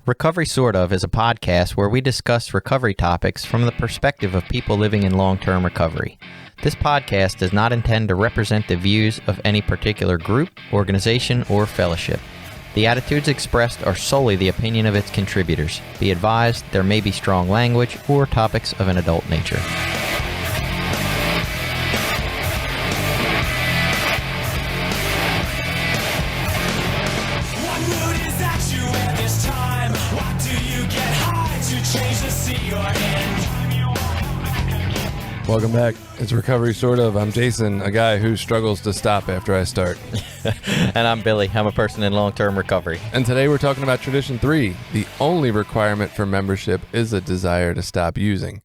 Recovery Sort Of is a podcast where we discuss recovery topics from the perspective of people living in long-term recovery. This podcast does not intend to represent the views of any particular group, organization, or fellowship. The attitudes expressed are solely the opinion of its contributors. Be advised, there may be strong language or topics of an adult nature. Welcome back. It's Recovery Sort Of. I'm Jason, a guy who struggles to stop after I start. And I'm Billy. I'm a person in long-term recovery. And today we're talking about Tradition 3. The only requirement for membership is a desire to stop using.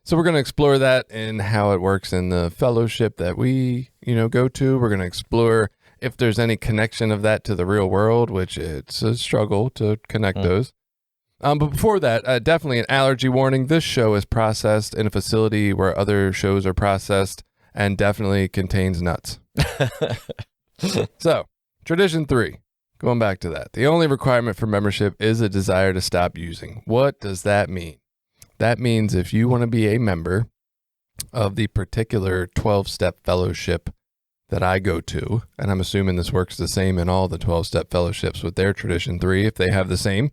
So we're going to explore that and how it works in the fellowship that we, go to. We're going to explore if there's any connection of that to the real world, which it's a struggle to connect those. But before that, definitely an allergy warning. This show is processed in a facility where other shows are processed and definitely contains nuts. So, Tradition 3, going back to that. The only requirement for membership is a desire to stop using. What does that mean? That means if you want to be a member of the particular 12-step fellowship that I go to, and I'm assuming this works the same in all the 12-step fellowships with their Tradition 3, if they have the same,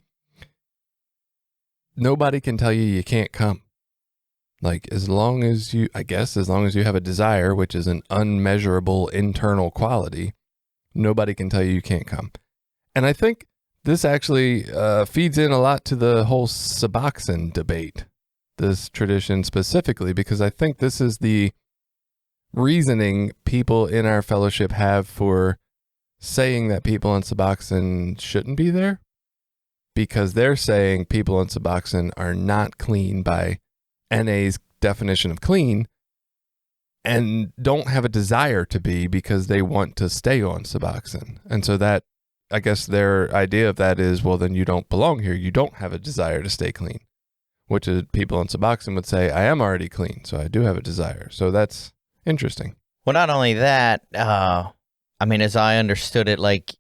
nobody can tell you can't come. Like, as long as you have a desire, which is an unmeasurable internal quality, nobody can tell you can't come. And I think this actually feeds in a lot to the whole Suboxone debate, this tradition specifically, because I think this is the reasoning people in our fellowship have for saying that people on Suboxone shouldn't be there. Because they're saying people on Suboxone are not clean by NA's definition of clean and don't have a desire to be because they want to stay on Suboxone. And so that, I guess their idea of that is, well, then you don't belong here. You don't have a desire to stay clean, which is people on Suboxone would say, I am already clean, so I do have a desire. So that's interesting. Well, not only that, as I understood it, like,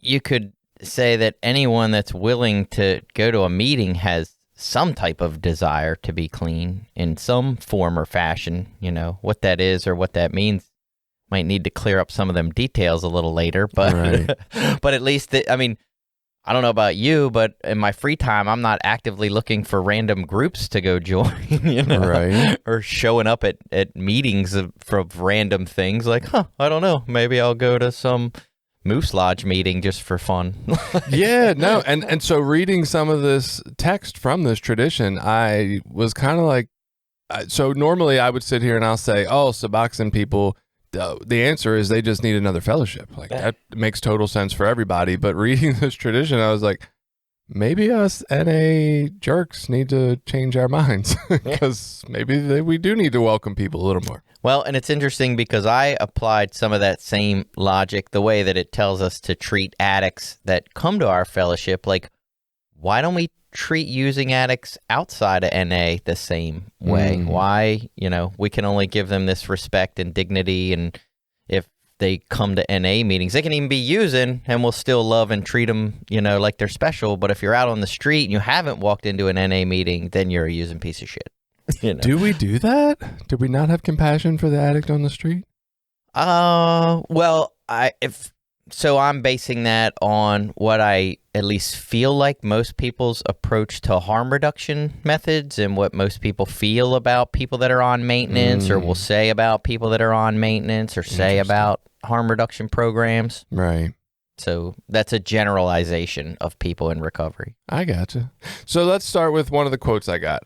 you could say that anyone that's willing to go to a meeting has some type of desire to be clean in some form or fashion. What that is or what that means might need to clear up some of them details a little later, but right. But at least, I don't know about you, but in my free time, I'm not actively looking for random groups to go join, right. Or showing up at meetings for random things like, I don't know, maybe I'll go to some Moose Lodge meeting just for fun. Yeah, no. And so reading some of this text from this tradition, I was kind of like, so normally I would sit here and I'll say, Suboxone people, the answer is they just need another fellowship. Like, that makes total sense for everybody. But reading this tradition, I was like, maybe us NA jerks need to change our minds because maybe we do need to welcome people a little more. Well, and it's interesting because I applied some of that same logic, the way that it tells us to treat addicts that come to our fellowship. Like, why don't we treat using addicts outside of NA the same way? Why, we can only give them this respect and dignity, and if they come to NA meetings, they can even be using, and we'll still love and treat them, like they're special. But if you're out on the street and you haven't walked into an NA meeting, then you're a using piece of shit. Do we do that? Do we not have compassion for the addict on the street? Well, I'm basing that on what I at least feel like most people's approach to harm reduction methods and what most people feel about people that are on maintenance or will say about people that are on maintenance or say about harm reduction programs. Right. So that's a generalization of people in recovery. I gotcha. So let's start with one of the quotes I got.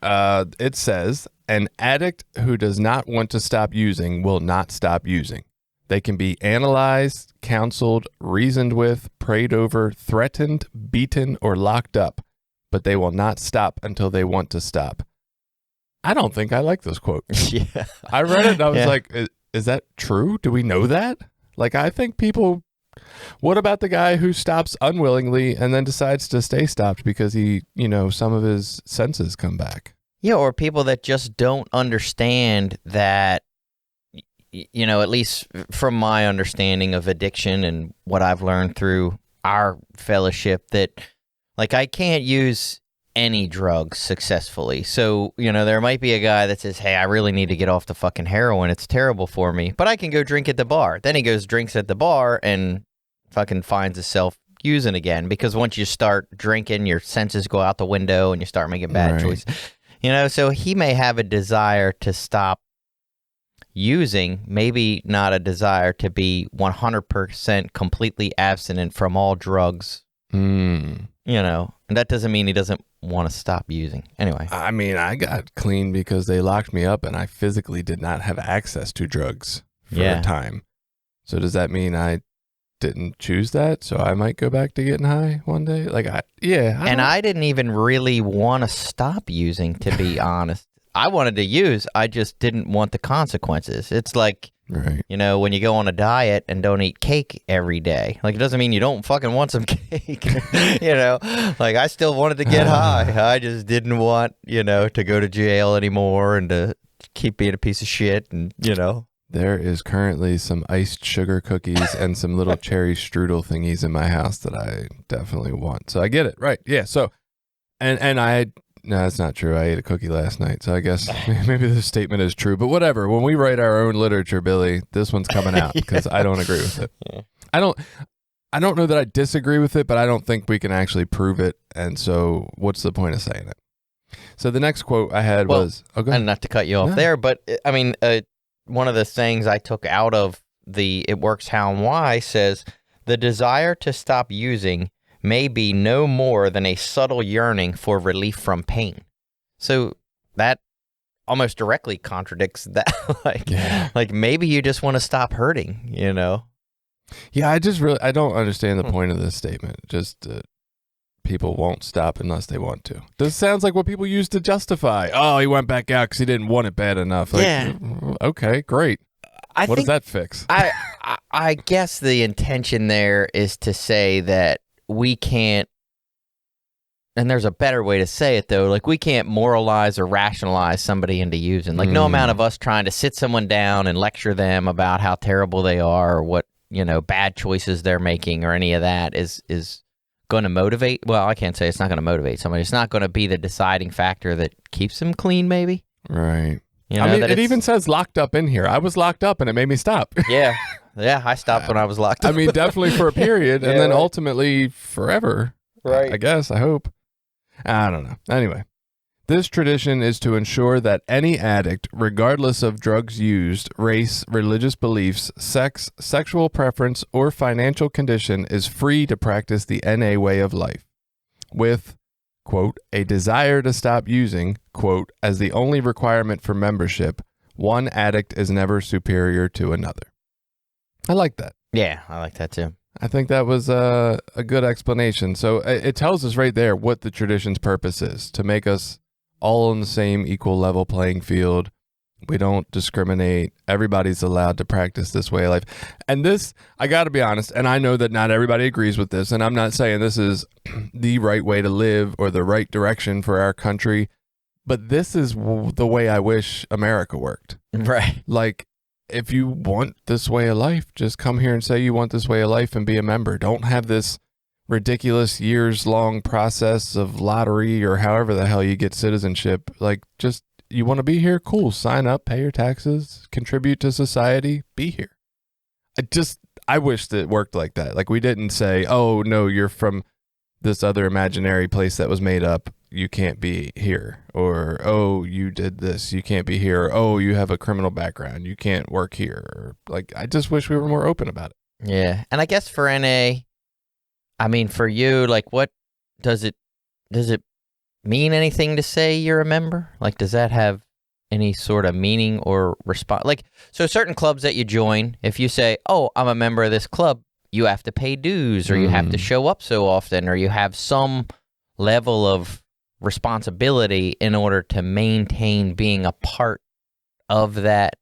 It says, an addict who does not want to stop using will not stop using. They can be analyzed, counseled, reasoned with, prayed over, threatened, beaten, or locked up, but they will not stop until they want to stop. I don't think I like this quote. Yeah. I read it and I was like, is that true? Do we know that? Like, I think people... What about the guy who stops unwillingly and then decides to stay stopped because he, some of his senses come back? Yeah, or people that just don't understand that, at least from my understanding of addiction and what I've learned through our fellowship, that Like, I can't use any drugs successfully. So, there might be a guy that says, hey, I really need to get off the fucking heroin. It's terrible for me. But I can go drink at the bar. Then he goes, drinks at the bar, and fucking finds himself using again. Because once you start drinking, your senses go out the window and you start making bad choices. So he may have a desire to stop using, maybe not a desire to be 100% completely abstinent from all drugs. And that doesn't mean he doesn't want to stop using. Anyway. I mean, I got clean because they locked me up and I physically did not have access to drugs for a time. So does that mean I didn't choose that? So I might go back to getting high one day? I didn't even really want to stop using, to be honest. I wanted to use, I just didn't want the consequences. It's like, when you go on a diet and don't eat cake every day, it doesn't mean you don't fucking want some cake. I still wanted to get high. I just didn't want, to go to jail anymore and to keep being a piece of shit and, There is currently some iced sugar cookies and some little cherry strudel thingies in my house that I definitely want. So I get it. Right. Yeah. So, no, that's not true. I ate a cookie last night, so I guess maybe this statement is true. But whatever. When we write our own literature, Billy, this one's coming out because I don't agree with it. Yeah. I don't know that I disagree with it, but I don't think we can actually prove it. And so, what's the point of saying it? So the next quote I had was, and not to cut you off there, but I mean, one of the things I took out of the "It Works How and Why" says the desire to stop using may be no more than a subtle yearning for relief from pain. So that almost directly contradicts that. Like maybe you just want to stop hurting, Yeah, I don't understand the point of this statement. Just people won't stop unless they want to. This sounds like what people use to justify. Oh, he went back out because he didn't want it bad enough. Okay, great. What does that fix? I guess the intention there is to say that we can't, and there's a better way to say it though, we can't moralize or rationalize somebody into using. No amount of us trying to sit someone down and lecture them about how terrible they are or what, bad choices they're making or any of that is going to motivate. Well, I can't say it's not going to motivate somebody. It's not going to be the deciding factor that keeps them clean, maybe. Right. It even says locked up in here. I was locked up and it made me stop. Yeah. Yeah, I stopped when I was locked up. Definitely for a period, and then ultimately forever. Right. I guess, I hope. I don't know. Anyway, this tradition is to ensure that any addict, regardless of drugs used, race, religious beliefs, sex, sexual preference, or financial condition, is free to practice the NA way of life, with, quote, a desire to stop using, quote, as the only requirement for membership. One addict is never superior to another. I like that. Yeah, I like that too. I think that was a good explanation. So it tells us right there what the tradition's purpose is, to make us all on the same equal level playing field. We don't discriminate. Everybody's allowed to practice this way of life. And this, I got to be honest, and I know that not everybody agrees with this, and I'm not saying this is the right way to live or the right direction for our country, but this is the way I wish America worked. Right. If you want this way of life, just come here and say you want this way of life and be a member. Don't have this ridiculous years-long process of lottery or however the hell you get citizenship. Just, you want to be here? Cool. Sign up, pay your taxes, contribute to society, be here. I wish that it worked like that. We didn't say, oh, no, you're from this other imaginary place that was made up. You can't be here, or, oh, you did this, you can't be here, or, oh, you have a criminal background, you can't work here. I just wish we were more open about it. Yeah. And I guess for NA, for you, what does it mean anything to say you're a member? Does that have any sort of meaning or response? So certain clubs that you join, if you say, oh, I'm a member of this club, you have to pay dues, or you have to show up so often, or you have some level of responsibility in order to maintain being a part of that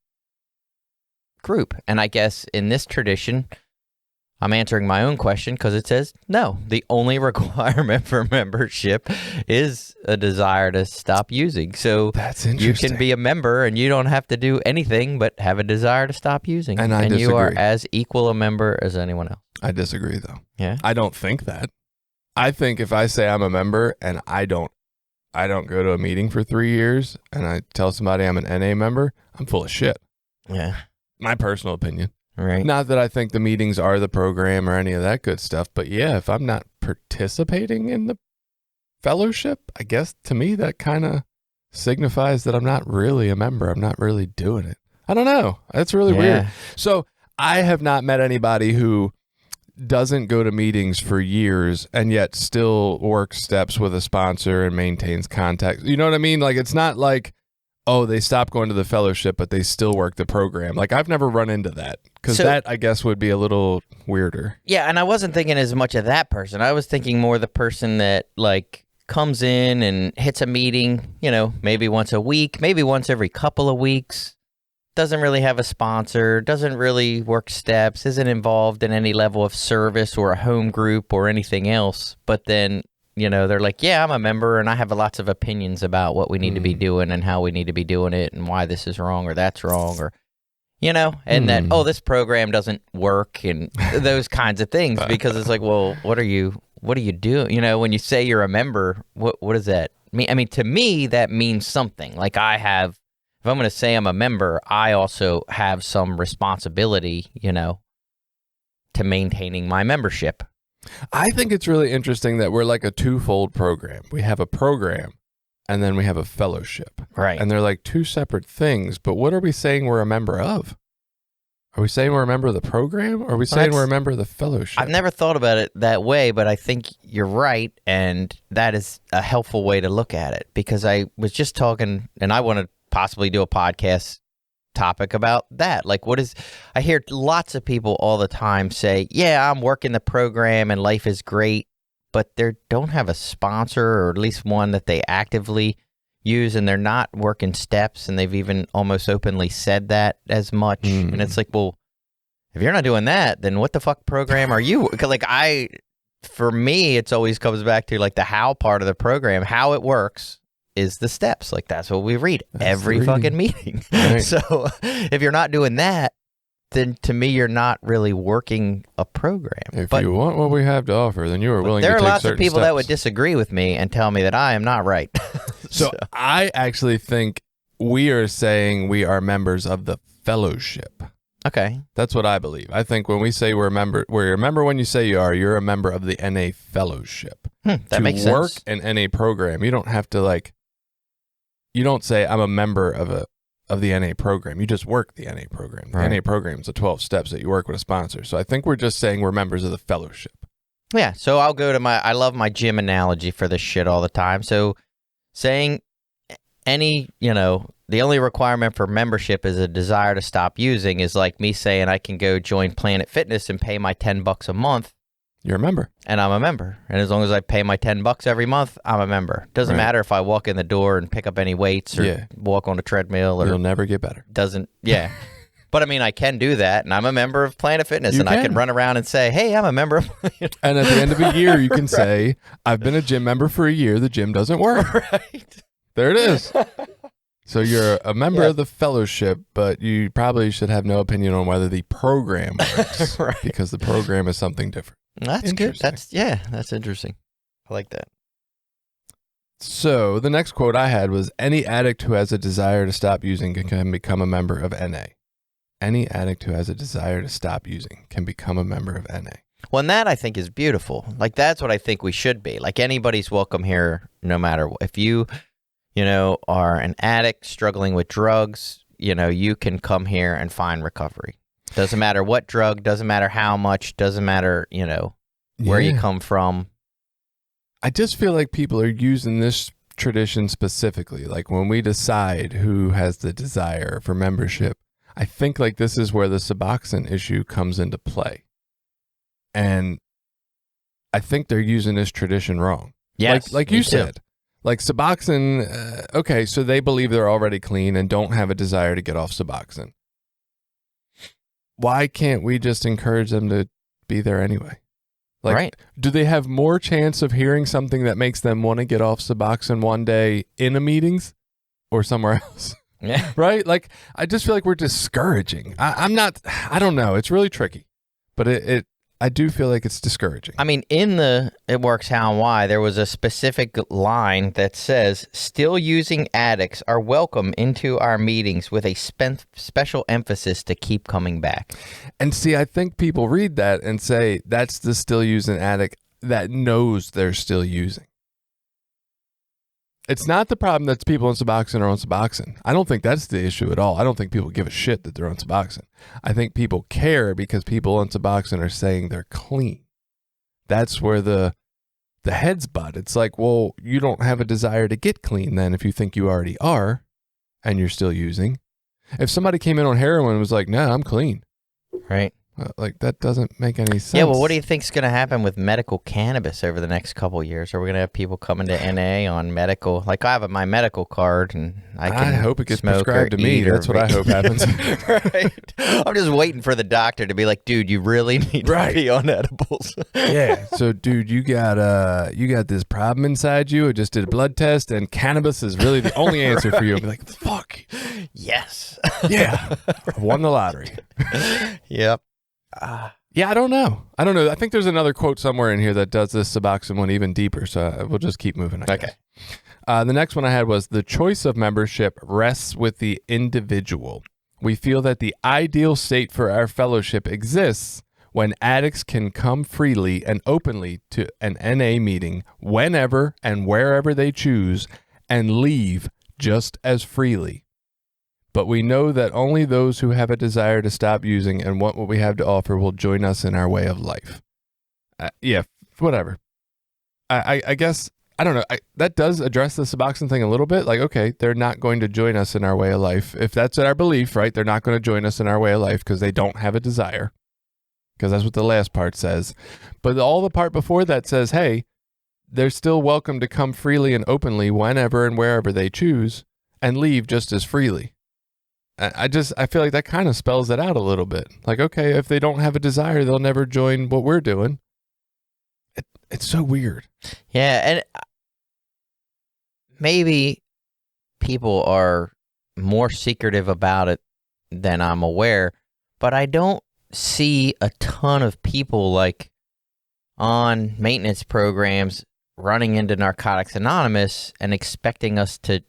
group. And I guess in this tradition, I'm answering my own question because it says, no, the only requirement for membership is a desire to stop using. So that's interesting. You can be a member and you don't have to do anything but have a desire to stop using. And disagree. You are as equal a member as anyone else. I disagree, though. Yeah? I don't think that. I think if I say I'm a member and I don't go to a meeting for 3 years and I tell somebody I'm an NA member, I'm full of shit. Yeah. My personal opinion. Right. Not that I think the meetings are the program or any of that good stuff, but yeah, if I'm not participating in the fellowship, I guess to me that kind of signifies that I'm not really a member. I'm not really doing it. I don't know. That's really weird. So I have not met anybody who doesn't go to meetings for years and yet still works steps with a sponsor and maintains contact. You know what I mean? Like, it's not like, oh, they stopped going to the fellowship, but they still work the program. Like, I've never run into that because that, I guess, would be a little weirder. Yeah, and I wasn't thinking as much of that person. I was thinking more the person that, like, comes in and hits a meeting, you know, maybe once a week, maybe once every couple of weeks, doesn't really have a sponsor, doesn't really work steps, isn't involved in any level of service or a home group or anything else. But then, you know, they're like, yeah, I'm a member and I have lots of opinions about what we need to be doing and how we need to be doing it and why this is wrong or that's wrong or, you know, and that, oh, this program doesn't work and those kinds of things, because it's like, well, what do you do? You know, when you say you're a member, what does that mean? I mean, to me, that means something. Like, if I'm going to say I'm a member, I also have some responsibility, you know, to maintaining my membership. I think it's really interesting that we're like a twofold program. We have a program and then we have a fellowship. Right. And they're like two separate things. But what are we saying we're a member of? Are we saying we're a member of the program? Or are we saying we're a member of the fellowship? I've never thought about it that way, but I think you're right. And that is a helpful way to look at it, because I was just talking and I want to possibly do a podcast topic about that. Like, I hear lots of people all the time say, yeah, I'm working the program and life is great, but they don't have a sponsor, or at least one that they actively use, and they're not working steps, and they've even almost openly said that as much. And it's like, well, if you're not doing that, then what the fuck program are you? Because like, for me, it's always comes back to like the how part of the program, how it works is the steps. Like, that's what we read every fucking meeting. Right. So if you're not doing that, then to me, you're not really working a program. If you want what we have to offer, then you are willing to take certain steps. There are lots of people that would disagree with me and tell me that I am not right. So I actually think we are saying we are members of the fellowship. Okay. That's what I believe. I think when we say we're a member when you say you're a member of the NA fellowship. That makes sense. To work an NA program, you don't have to you don't say I'm a member of the NA program. You just work the NA program. The NA program is the 12 steps that you work with a sponsor. So I think we're just saying we're members of the fellowship. Yeah. So I'll go to I love my gym analogy for this shit all the time. So saying the only requirement for membership is a desire to stop using is like me saying I can go join Planet Fitness and pay my $10 a month. You're a member. And I'm a member. And as long as I pay my $10 every month, I'm a member. Doesn't matter if I walk in the door and pick up any weights or walk on a treadmill. You'll never get better. But I mean, I can do that, and I'm a member of Planet Fitness, I can run around and say, hey, I'm a member of... And at the end of a year, you can say, I've been a gym member for a year, the gym doesn't work. Right. There it is. So you're a member of the fellowship, but you probably should have no opinion on whether the program works, because the program is something different. That's good. That's interesting. I like that. So the next quote I had was, any addict who has a desire to stop using can become a member of NA. Any addict who has a desire to stop using can become a member of NA. Well, and that I think is beautiful. Like, that's what I think we should be. Like, anybody's welcome here, no matter what. If you are an addict struggling with drugs, you can come here and find recovery. Doesn't matter what drug, doesn't matter how much, doesn't matter, where you come from. I just feel like people are using this tradition specifically. Like, when we decide who has the desire for membership, I think like this is where the Suboxone issue comes into play. And I think they're using this tradition wrong. Yes, like you said. Like Suboxone, okay, so they believe they're already clean and don't have a desire to get off Suboxone. Why can't we just encourage them to be there anyway? Like, do they have more chance of hearing something that makes them want to get off Suboxone one day in a meetings or somewhere else? Yeah. Right? Like, I just feel like we're discouraging. I don't know. It's really tricky. But I do feel like it's discouraging. I mean, in the It Works How and Why, there was a specific line that says, still using addicts are welcome into our meetings with a special emphasis to keep coming back. And see, I think people read that and say, that's the still using addict that knows they're still using. It's not the problem that people on Suboxone are on Suboxone. I don't think that's the issue at all. I don't think people give a shit that they're on Suboxone. I think people care because people on Suboxone are saying they're clean. That's where the head's butt. It's like, well, you don't have a desire to get clean then if you think you already are and you're still using. If somebody came in on heroin and was like, no, I'm clean. Right. Like, that doesn't make any sense. Yeah, well, what do you think's going to happen with medical cannabis over the next couple of years? Are we going to have people coming to NA on medical? Like, I have my medical card, and I hope it gets prescribed to me. That's what I hope happens. Right. I'm just waiting for the doctor to be like, dude, you really need to be on edibles. Yeah. So, dude, you got this problem inside you. I just did a blood test, and cannabis is really the only answer for you. I'll be like, fuck. Yes. Yeah. I won the lottery. Yep. Yeah, I don't know. I think there's another quote somewhere in here that does this Suboxone one even deeper, so we'll just keep moving. Okay. The next one I had was, the choice of membership rests with the individual. We feel that the ideal state for our fellowship exists when addicts can come freely and openly to an NA meeting whenever and wherever they choose and leave just as freely. But we know that only those who have a desire to stop using and want what we have to offer will join us in our way of life. Yeah, whatever. I guess, I don't know. That does address the Suboxone thing a little bit. Like, okay, they're not going to join us in our way of life. If that's our belief, right, they're not going to join us in our way of life because they don't have a desire. Because that's what the last part says. But all the part before that says, hey, they're still welcome to come freely and openly whenever and wherever they choose and leave just as freely. I feel like that kind of spells it out a little bit. Like, okay, if they don't have a desire, they'll never join what we're doing. It's so weird. Yeah, and maybe people are more secretive about it than I'm aware, but I don't see a ton of people like on maintenance programs running into Narcotics Anonymous and expecting us to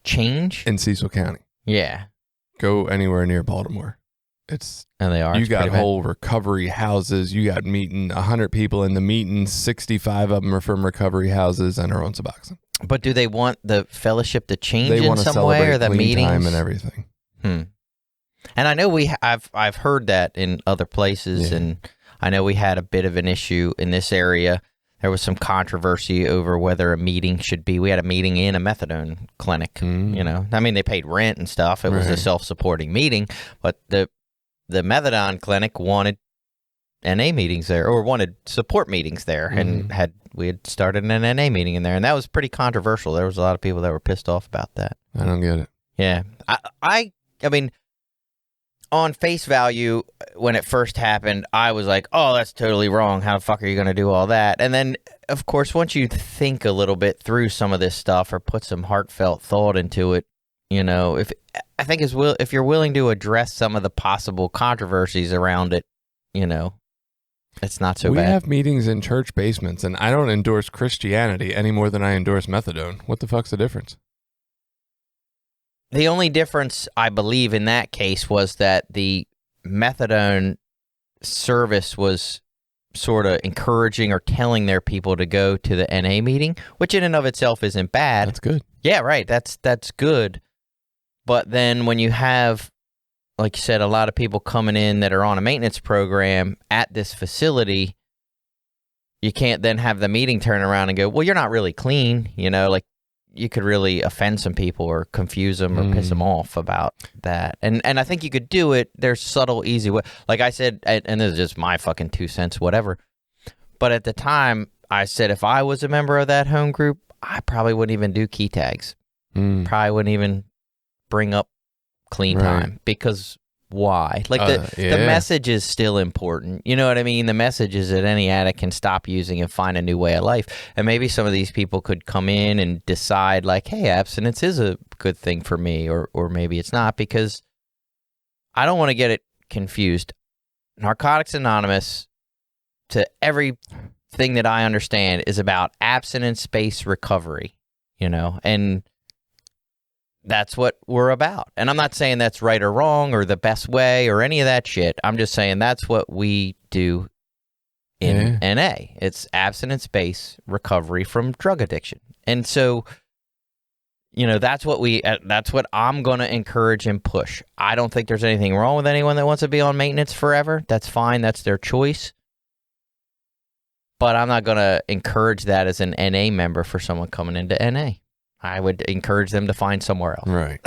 change. In Cecil County. Yeah. Go anywhere near Baltimore. And they are. You got whole recovery houses. You got meeting 100 people in the meeting. 65 of them are from recovery houses and are on Suboxone. But do they want the fellowship to change they in some way, or the meetings? Time and everything. And I know I've heard that in other places, and I know we had a bit of an issue in this area. There was some controversy over whether a meeting should be. We had a meeting in a methadone clinic. You know, I mean, they paid rent and stuff. It was a self-supporting meeting, but the methadone clinic wanted NA meetings there, or wanted support meetings there, and we had started an NA meeting in there, and that was pretty controversial. There was a lot of people that were pissed off about that. I don't get it. Yeah, I mean, on face value, when it first happened, I was like, oh, that's totally wrong. How the fuck are you going to do all that? And then, of course, once you think a little bit through some of this stuff or put some heartfelt thought into it, you know, if you're willing to address some of the possible controversies around it, you know, it's not so bad. We have meetings in church basements, and I don't endorse Christianity any more than I endorse methadone. What the fuck's the difference? The only difference, I believe, in that case was that the methadone service was sort of encouraging or telling their people to go to the NA meeting, which in and of itself isn't bad. That's good. Yeah, right. That's good. But then when you have, like you said, a lot of people coming in that are on a maintenance program at this facility, you can't then have the meeting turn around and go, well, you're not really clean, you know, like, you could really offend some people or confuse them or piss them off about that. And I think you could do it. There's subtle, easy way. Like I said, and this is just my fucking 2 cents, whatever. But at the time, I said if I was a member of that home group, I probably wouldn't even do key tags. Probably wouldn't even bring up clean time, because why? Like the message is still important. You know what I mean? The message is that any addict can stop using and find a new way of life. And maybe some of these people could come in and decide like, hey, abstinence is a good thing for me, or maybe it's not, because I don't want to get it confused. Narcotics Anonymous to everything that I understand is about abstinence-based recovery, and that's what we're about. And I'm not saying that's right or wrong or the best way or any of that shit. I'm just saying that's what we do in NA. It's abstinence-based recovery from drug addiction. And so, that's what I'm going to encourage and push. I don't think there's anything wrong with anyone that wants to be on maintenance forever. That's fine. That's their choice. But I'm not going to encourage that as an NA member for someone coming into NA. I would encourage them to find somewhere else. Right.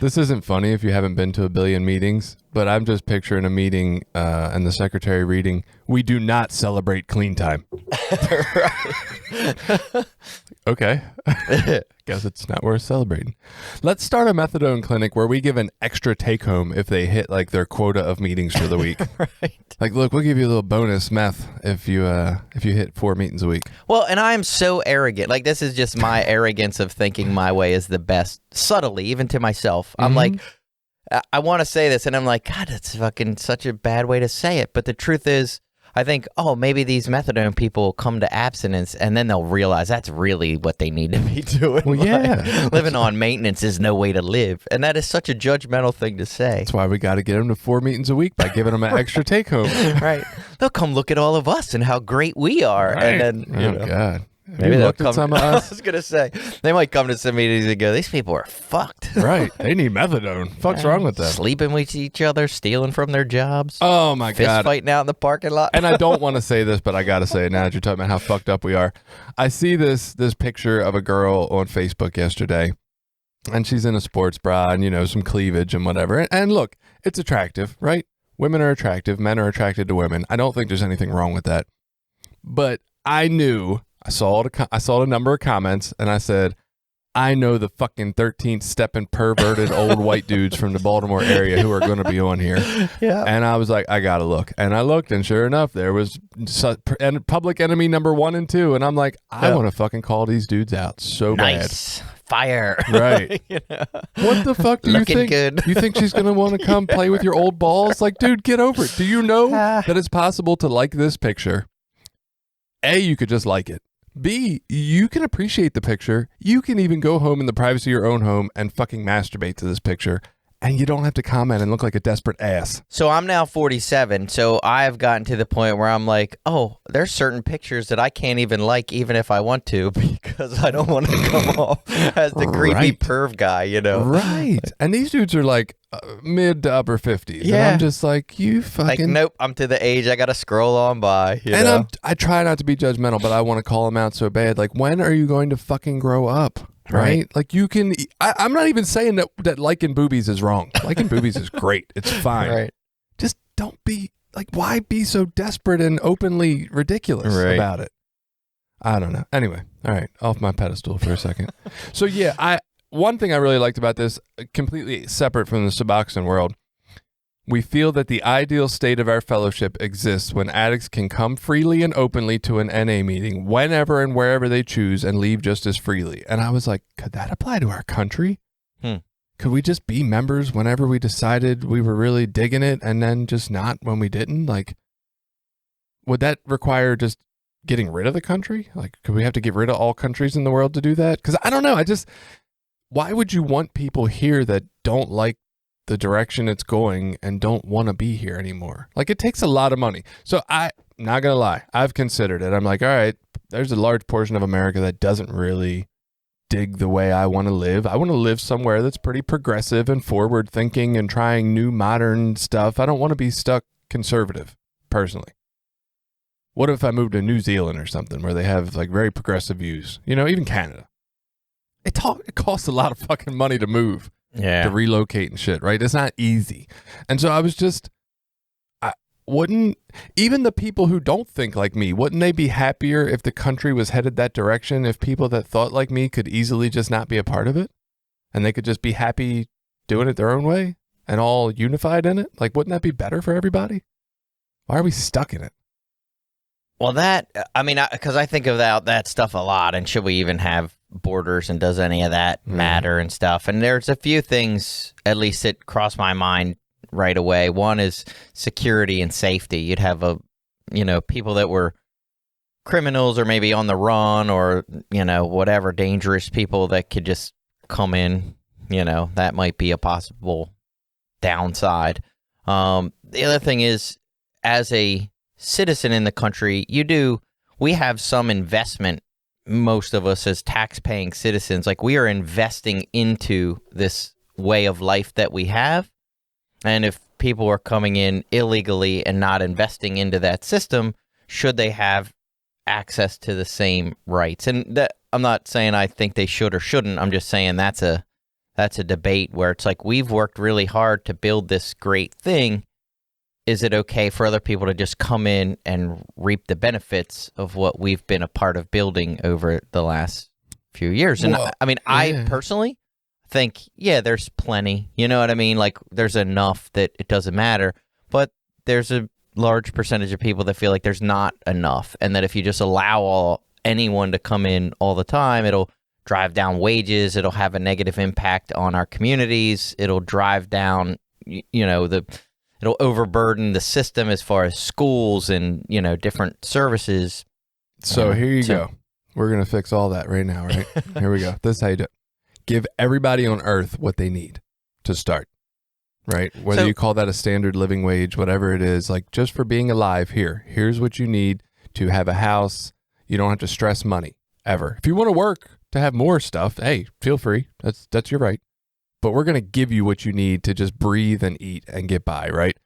This isn't funny if you haven't been to a billion meetings, but I'm just picturing a meeting and the secretary reading, "We do not celebrate clean time." Okay. Guess it's not worth celebrating. Let's start a methadone clinic where we give an extra take home if they hit like their quota of meetings for the week. Right. Like, look, we'll give you a little bonus meth if you hit 4 meetings a week. Well, and I am so arrogant. Like, this is just my arrogance of thinking my way is the best, subtly, even to myself. I'm like, I want to say this, and I'm like, God, that's fucking such a bad way to say it. But the truth is, I think, maybe these methadone people come to abstinence, and then they'll realize that's really what they need to be doing. Well, yeah. Living on maintenance is no way to live. And that is such a judgmental thing to say. That's why we got to get them to 4 meetings a week by giving them an extra take home. Right. They'll come look at all of us and how great we are. Right. And then, God. Maybe they'll come. Some of us? I was gonna say they might come to some meetings and go, "These people are fucked." Right? They need methadone. Fuck's wrong with them? Sleeping with each other, stealing from their jobs. Oh my fist God! Fighting out in the parking lot. And I don't want to say this, but I gotta say it now that you're talking about how fucked up we are. I see this picture of a girl on Facebook yesterday, and she's in a sports bra and some cleavage and whatever. And look, it's attractive, right? Women are attractive. Men are attracted to women. I don't think there's anything wrong with that. But I saw the number of comments, and I said, I know the fucking 13th stepping perverted old white dudes from the Baltimore area who are going to be on here. Yeah. And I was like, I got to look. And I looked, and sure enough, there was public enemy number 1 and 2. And I'm like, I want to fucking call these dudes out so nice. Fire. Right. What the fuck do you think? Good. You think she's going to want to come play with your old balls? Like, dude, get over it. Do you know that it's possible to like this picture? A, you could just like it. B, you can appreciate the picture. You can even go home in the privacy of your own home and fucking masturbate to this picture. And you don't have to comment and look like a desperate ass. So I'm now 47, so I've gotten to the point where I'm like, there's certain pictures that I can't even like even if I want to because I don't want to come off as the creepy perv guy, Right. And these dudes are like mid to upper 50s. Yeah. And I'm just like, you fucking... Like, nope, I'm to the age I got to scroll on by. I try not to be judgmental, but I want to call them out so bad. Like, when are you going to fucking grow up? Right? Like, you can... I'm not even saying that liking boobies is wrong. Liking boobies is great. It's fine. Right. Just don't be... Like, why be so desperate and openly ridiculous about it? I don't know. Anyway, all right. Off my pedestal for a second. So, yeah, one thing I really liked about this, completely separate from the Suboxone world, we feel that the ideal state of our fellowship exists when addicts can come freely and openly to an NA meeting whenever and wherever they choose and leave just as freely. And I was like, could that apply to our country? Could we just be members whenever we decided we were really digging it and then just not when we didn't? Like, would that require just getting rid of the country? Like, could we have to get rid of all countries in the world to do that? Because I don't know. Why would you want people here that don't like the direction it's going and don't want to be here anymore? Like, it takes a lot of money. So I'm not going to lie. I've considered it. I'm like, all right, there's a large portion of America that doesn't really dig the way I want to live. I want to live somewhere that's pretty progressive and forward thinking and trying new modern stuff. I don't want to be stuck conservative, personally. What if I moved to New Zealand or something where they have like very progressive views? Even Canada. It costs a lot of fucking money to move. Yeah. To relocate and shit, right? It's not easy. And so I was just, even the people who don't think like me, wouldn't they be happier if the country was headed that direction? If people that thought like me could easily just not be a part of it? And they could just be happy doing it their own way and all unified in it? Like, wouldn't that be better for everybody? Why are we stuck in it? Well, because I think about that stuff a lot, and should we even have borders, and does any of that matter and stuff? And there's a few things, at least, that cross my mind right away. One is security and safety. You'd have a people that were criminals or maybe on the run or, whatever, dangerous people that could just come in, that might be a possible downside. The other thing is, as a citizen in the country, we have some investment, most of us as tax-paying citizens, like we are investing into this way of life that we have. And if people are coming in illegally and not investing into that system, should they have access to the same rights? And that, I'm not saying I think they should or shouldn't. I'm just saying that's a debate where it's like, we've worked really hard to build this great thing. Is it okay for other people to just come in and reap the benefits of what we've been a part of building over the last few years? And I personally think, there's plenty, you know what I mean? Like, there's enough that it doesn't matter, but there's a large percentage of people that feel like there's not enough, and that if you just allow anyone to come in all the time, it'll drive down wages, it'll have a negative impact on our communities, it'll drive down, it'll overburden the system as far as schools and, different services. So here you go. We're going to fix all that right now, right? Here we go. This is how you do it. Give everybody on earth what they need to start, right? Whether you call that a standard living wage, whatever it is, like, just for being alive, here's what you need to have a house. You don't have to stress money ever. If you want to work to have more stuff, hey, feel free. That's your right. But we're going to give you what you need to just breathe and eat and get by, right?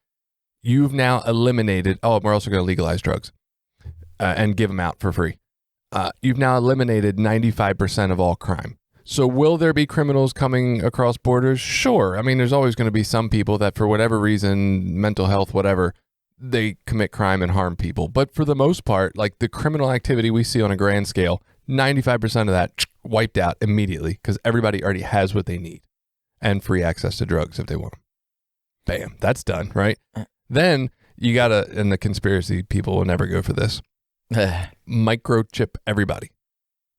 You've now eliminated, we're also going to legalize drugs and give them out for free. You've now eliminated 95% of all crime. So will there be criminals coming across borders? Sure. I mean, there's always going to be some people that for whatever reason, mental health, whatever, they commit crime and harm people. But for the most part, like the criminal activity we see on a grand scale, 95% of that wiped out immediately because everybody already has what they need and free access to drugs if they want them. Bam, that's done, right? Then you got to, and the conspiracy people will never go for this, microchip everybody.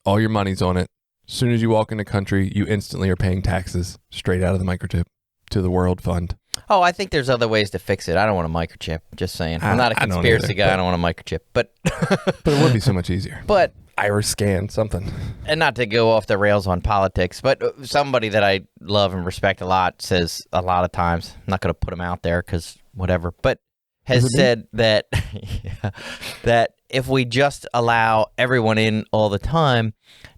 All your money's on it. As soon as you walk in the country, you instantly are paying taxes straight out of the microchip to the World Fund. Oh, I think there's other ways to fix it. I don't want a microchip. Just saying. I'm not a conspiracy guy. I don't want a microchip. But it would be so much easier. But iris scan, something. And not to go off the rails on politics, but somebody that I love and respect a lot says a lot of times, I'm not going to put him out there because whatever, but has said that that if we just allow everyone in all the time,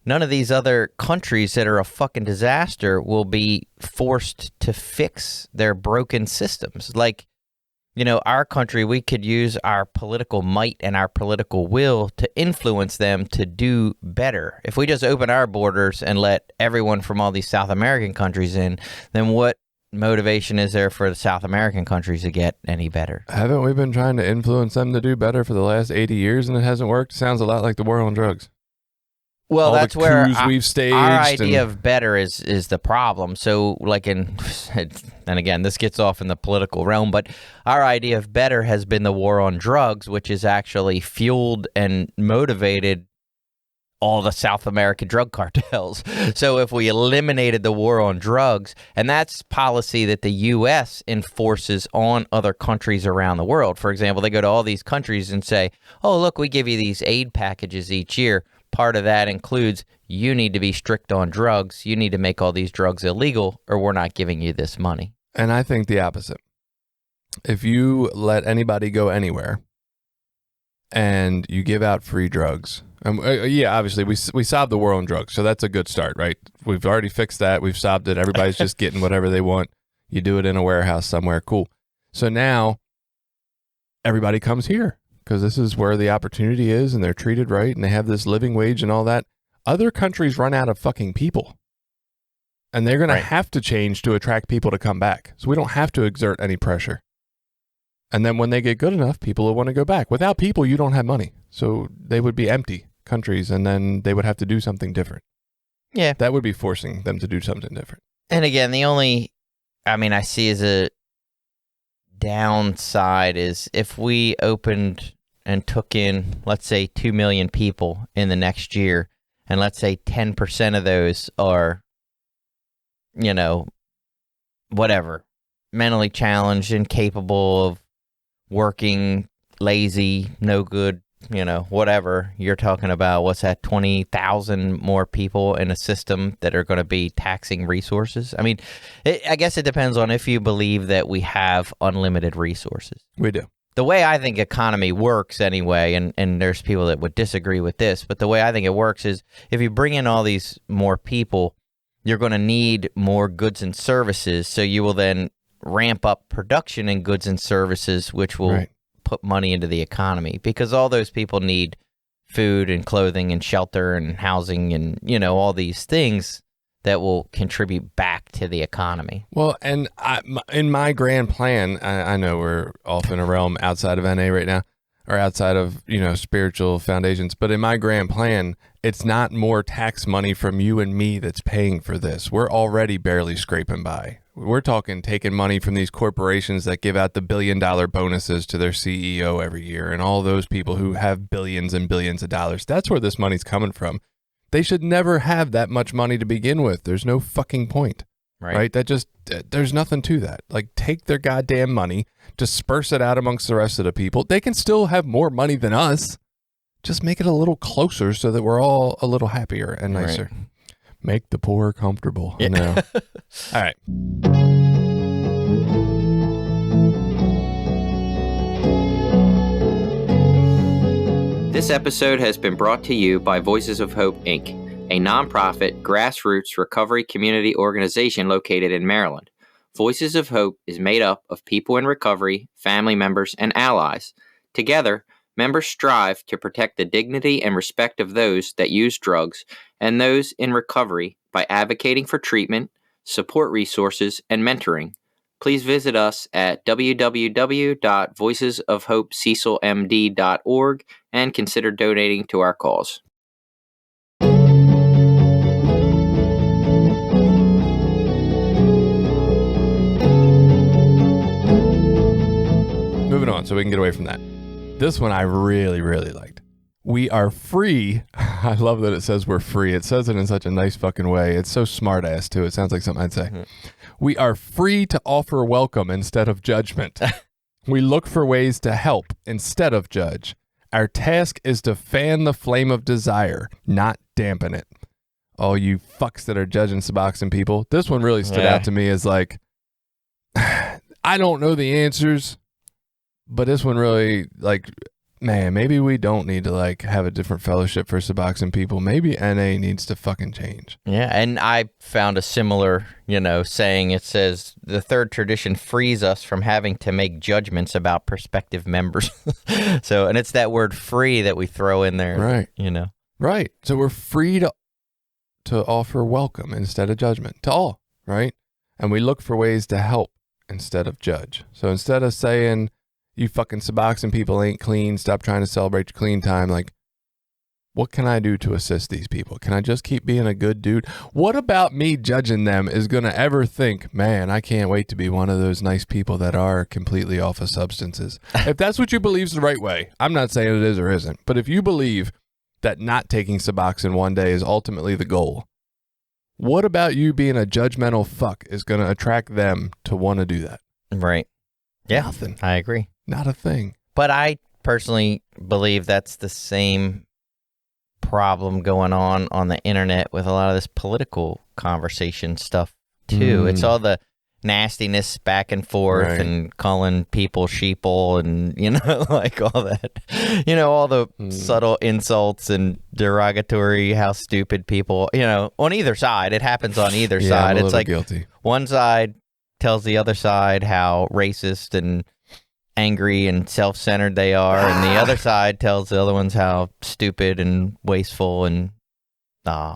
none of these other countries that are a fucking disaster will be forced to fix their broken systems. Like, our country, we could use our political might and our political will to influence them to do better. If we just open our borders and let everyone from all these South American countries in, then what motivation is there for the South American countries to get any better? Haven't we been trying to influence them to do better for the last 80 years and it hasn't worked? Sounds a lot like the war on drugs. Well, that's where we've staged our idea of better is the problem. So, like and again, this gets off in the political realm, but our idea of better has been the war on drugs, which has actually fueled and motivated all the South American drug cartels. So if we eliminated the war on drugs, and that's policy that the U.S. enforces on other countries around the world. For example, they go to all these countries and say, oh, look, we give you these aid packages each year. Part of that includes you need to be strict on drugs. You need to make all these drugs illegal or we're not giving you this money. And I think the opposite. If you let anybody go anywhere and you give out free drugs, obviously we solved the war on drugs. So that's a good start, right? We've already fixed that. We've solved it. Everybody's just getting whatever they want. You do it in a warehouse somewhere. Cool. So now everybody comes here, because this is where the opportunity is and they're treated right and they have this living wage and all that. Other countries run out of fucking people and they're going to have to change to attract people to come back. So we don't have to exert any pressure. And then when they get good enough, people will want to go back. Without people, you don't have money. So they would be empty countries and then they would have to do something different. Yeah. That would be forcing them to do something different. And again, I see as a downside is if we opened and took in, let's say, 2 million people in the next year, and let's say 10% of those are, whatever, mentally challenged, incapable of working lazy, no good, whatever. You're talking about, what's that, 20,000 more people in a system that are going to be taxing resources? I mean, I guess it depends on if you believe that we have unlimited resources. We do. The way I think economy works anyway, and there's people that would disagree with this, but the way I think it works is if you bring in all these more people, you're going to need more goods and services. So you will then ramp up production in goods and services, which will put money into the economy, because all those people need food and clothing and shelter and housing and, all these things that will contribute back to the economy. Well, and in my grand plan, I know we're off in a realm outside of NA right now, or outside of, spiritual foundations, but in my grand plan, it's not more tax money from you and me that's paying for this. We're already barely scraping by. We're talking taking money from these corporations that give out the $1 billion bonuses to their CEO every year, and all those people who have billions and billions of dollars. That's where this money's coming from. They should never have that much money to begin with. There's no fucking point, right? There's nothing to that. Like, take their goddamn money, disperse it out amongst the rest of the people. They can still have more money than us. Just make it a little closer so that we're all a little happier and nicer. Right. Make the poor comfortable. Yeah. No. All right. This episode has been brought to you by Voices of Hope, Inc., a nonprofit, grassroots recovery community organization located in Maryland. Voices of Hope is made up of people in recovery, family members, and allies. Together, members strive to protect the dignity and respect of those that use drugs and those in recovery by advocating for treatment, support resources, and mentoring. Please visit us at www.voicesofhopececilmd.org and consider donating to our cause. Moving on so we can get away from that. This one I really, really liked. We are free. I love that it says we're free. It says it in such a nice fucking way. It's so smart ass too. It sounds like something I'd say. Mm-hmm. We are free to offer welcome instead of judgment. We look for ways to help instead of judge. Our task is to fan the flame of desire, not dampen it. All you fucks that are judging Suboxone people. This one really stood out to me as like, I don't know the answers, but this one really, like, man, maybe we don't need to like have a different fellowship for Suboxone people. Maybe NA needs to fucking change. Yeah, and I found a similar, saying. It says the third tradition frees us from having to make judgments about prospective members. So, and it's that word free that we throw in there, right? Right. So we're free to offer welcome instead of judgment to all, right? And we look for ways to help instead of judge. So instead of saying, you fucking Suboxone people ain't clean, stop trying to celebrate your clean time, like, what can I do to assist these people? Can I just keep being a good dude? What about me judging them is going to ever think, man, I can't wait to be one of those nice people that are completely off of substances? If that's what you believe is the right way, I'm not saying it is or isn't, but if you believe that not taking Suboxone one day is ultimately the goal, what about you being a judgmental fuck is going to attract them to want to do that? Right. Yeah. Nothing. I agree. Not a thing. But I personally believe that's the same problem going on the internet with a lot of this political conversation stuff too. It's all the nastiness back and forth and calling people sheeple and, like all that, all the subtle insults and derogatory, how stupid people, on either side. It happens on either side. It's like guilty. One side tells the other side how racist and angry and self-centered they are, and the other side tells the other ones how stupid and wasteful and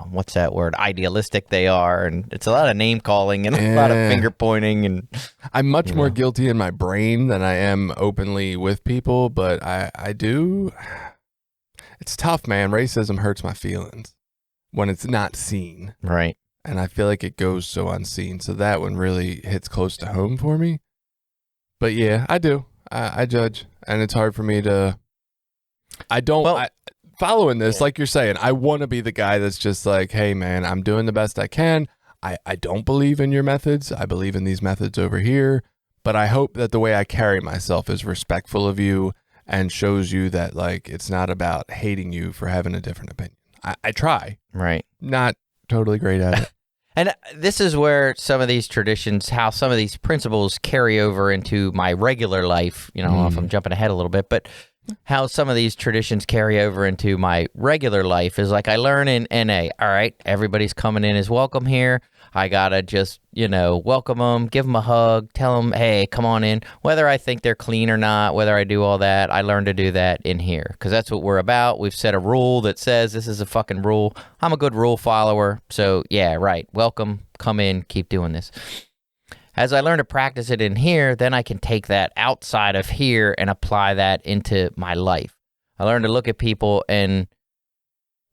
what's that word, idealistic they are. And it's a lot of name calling and a lot of finger pointing. And I'm much more guilty in my brain than I am openly with people, but I do. It's tough, man. Racism hurts my feelings when it's not seen, right? And I feel like it goes so unseen, so that one really hits close to home for me. But yeah, I do. I judge, and it's hard for me to. Following this, like you're saying, I want to be the guy that's just like, hey, man, I'm doing the best I can. I don't believe in your methods. I believe in these methods over here, but I hope that the way I carry myself is respectful of you and shows you that like it's not about hating you for having a different opinion. I try. Right. Not totally great at it. And this is where some of these traditions, how some of these principles carry over into my regular life. You know, I don't know if I'm jumping ahead a little bit, but how some of these traditions carry over into my regular life is like I learn in NA, all right, everybody's coming in is welcome here. I got to just, welcome them, give them a hug, tell them, hey, come on in. Whether I think they're clean or not, whether I do all that, I learn to do that in here because that's what we're about. We've set a rule that says this is a fucking rule. I'm a good rule follower. So, yeah, right. Welcome, come in, keep doing this. As I learn to practice it in here, then I can take that outside of here and apply that into my life. I learn to look at people and,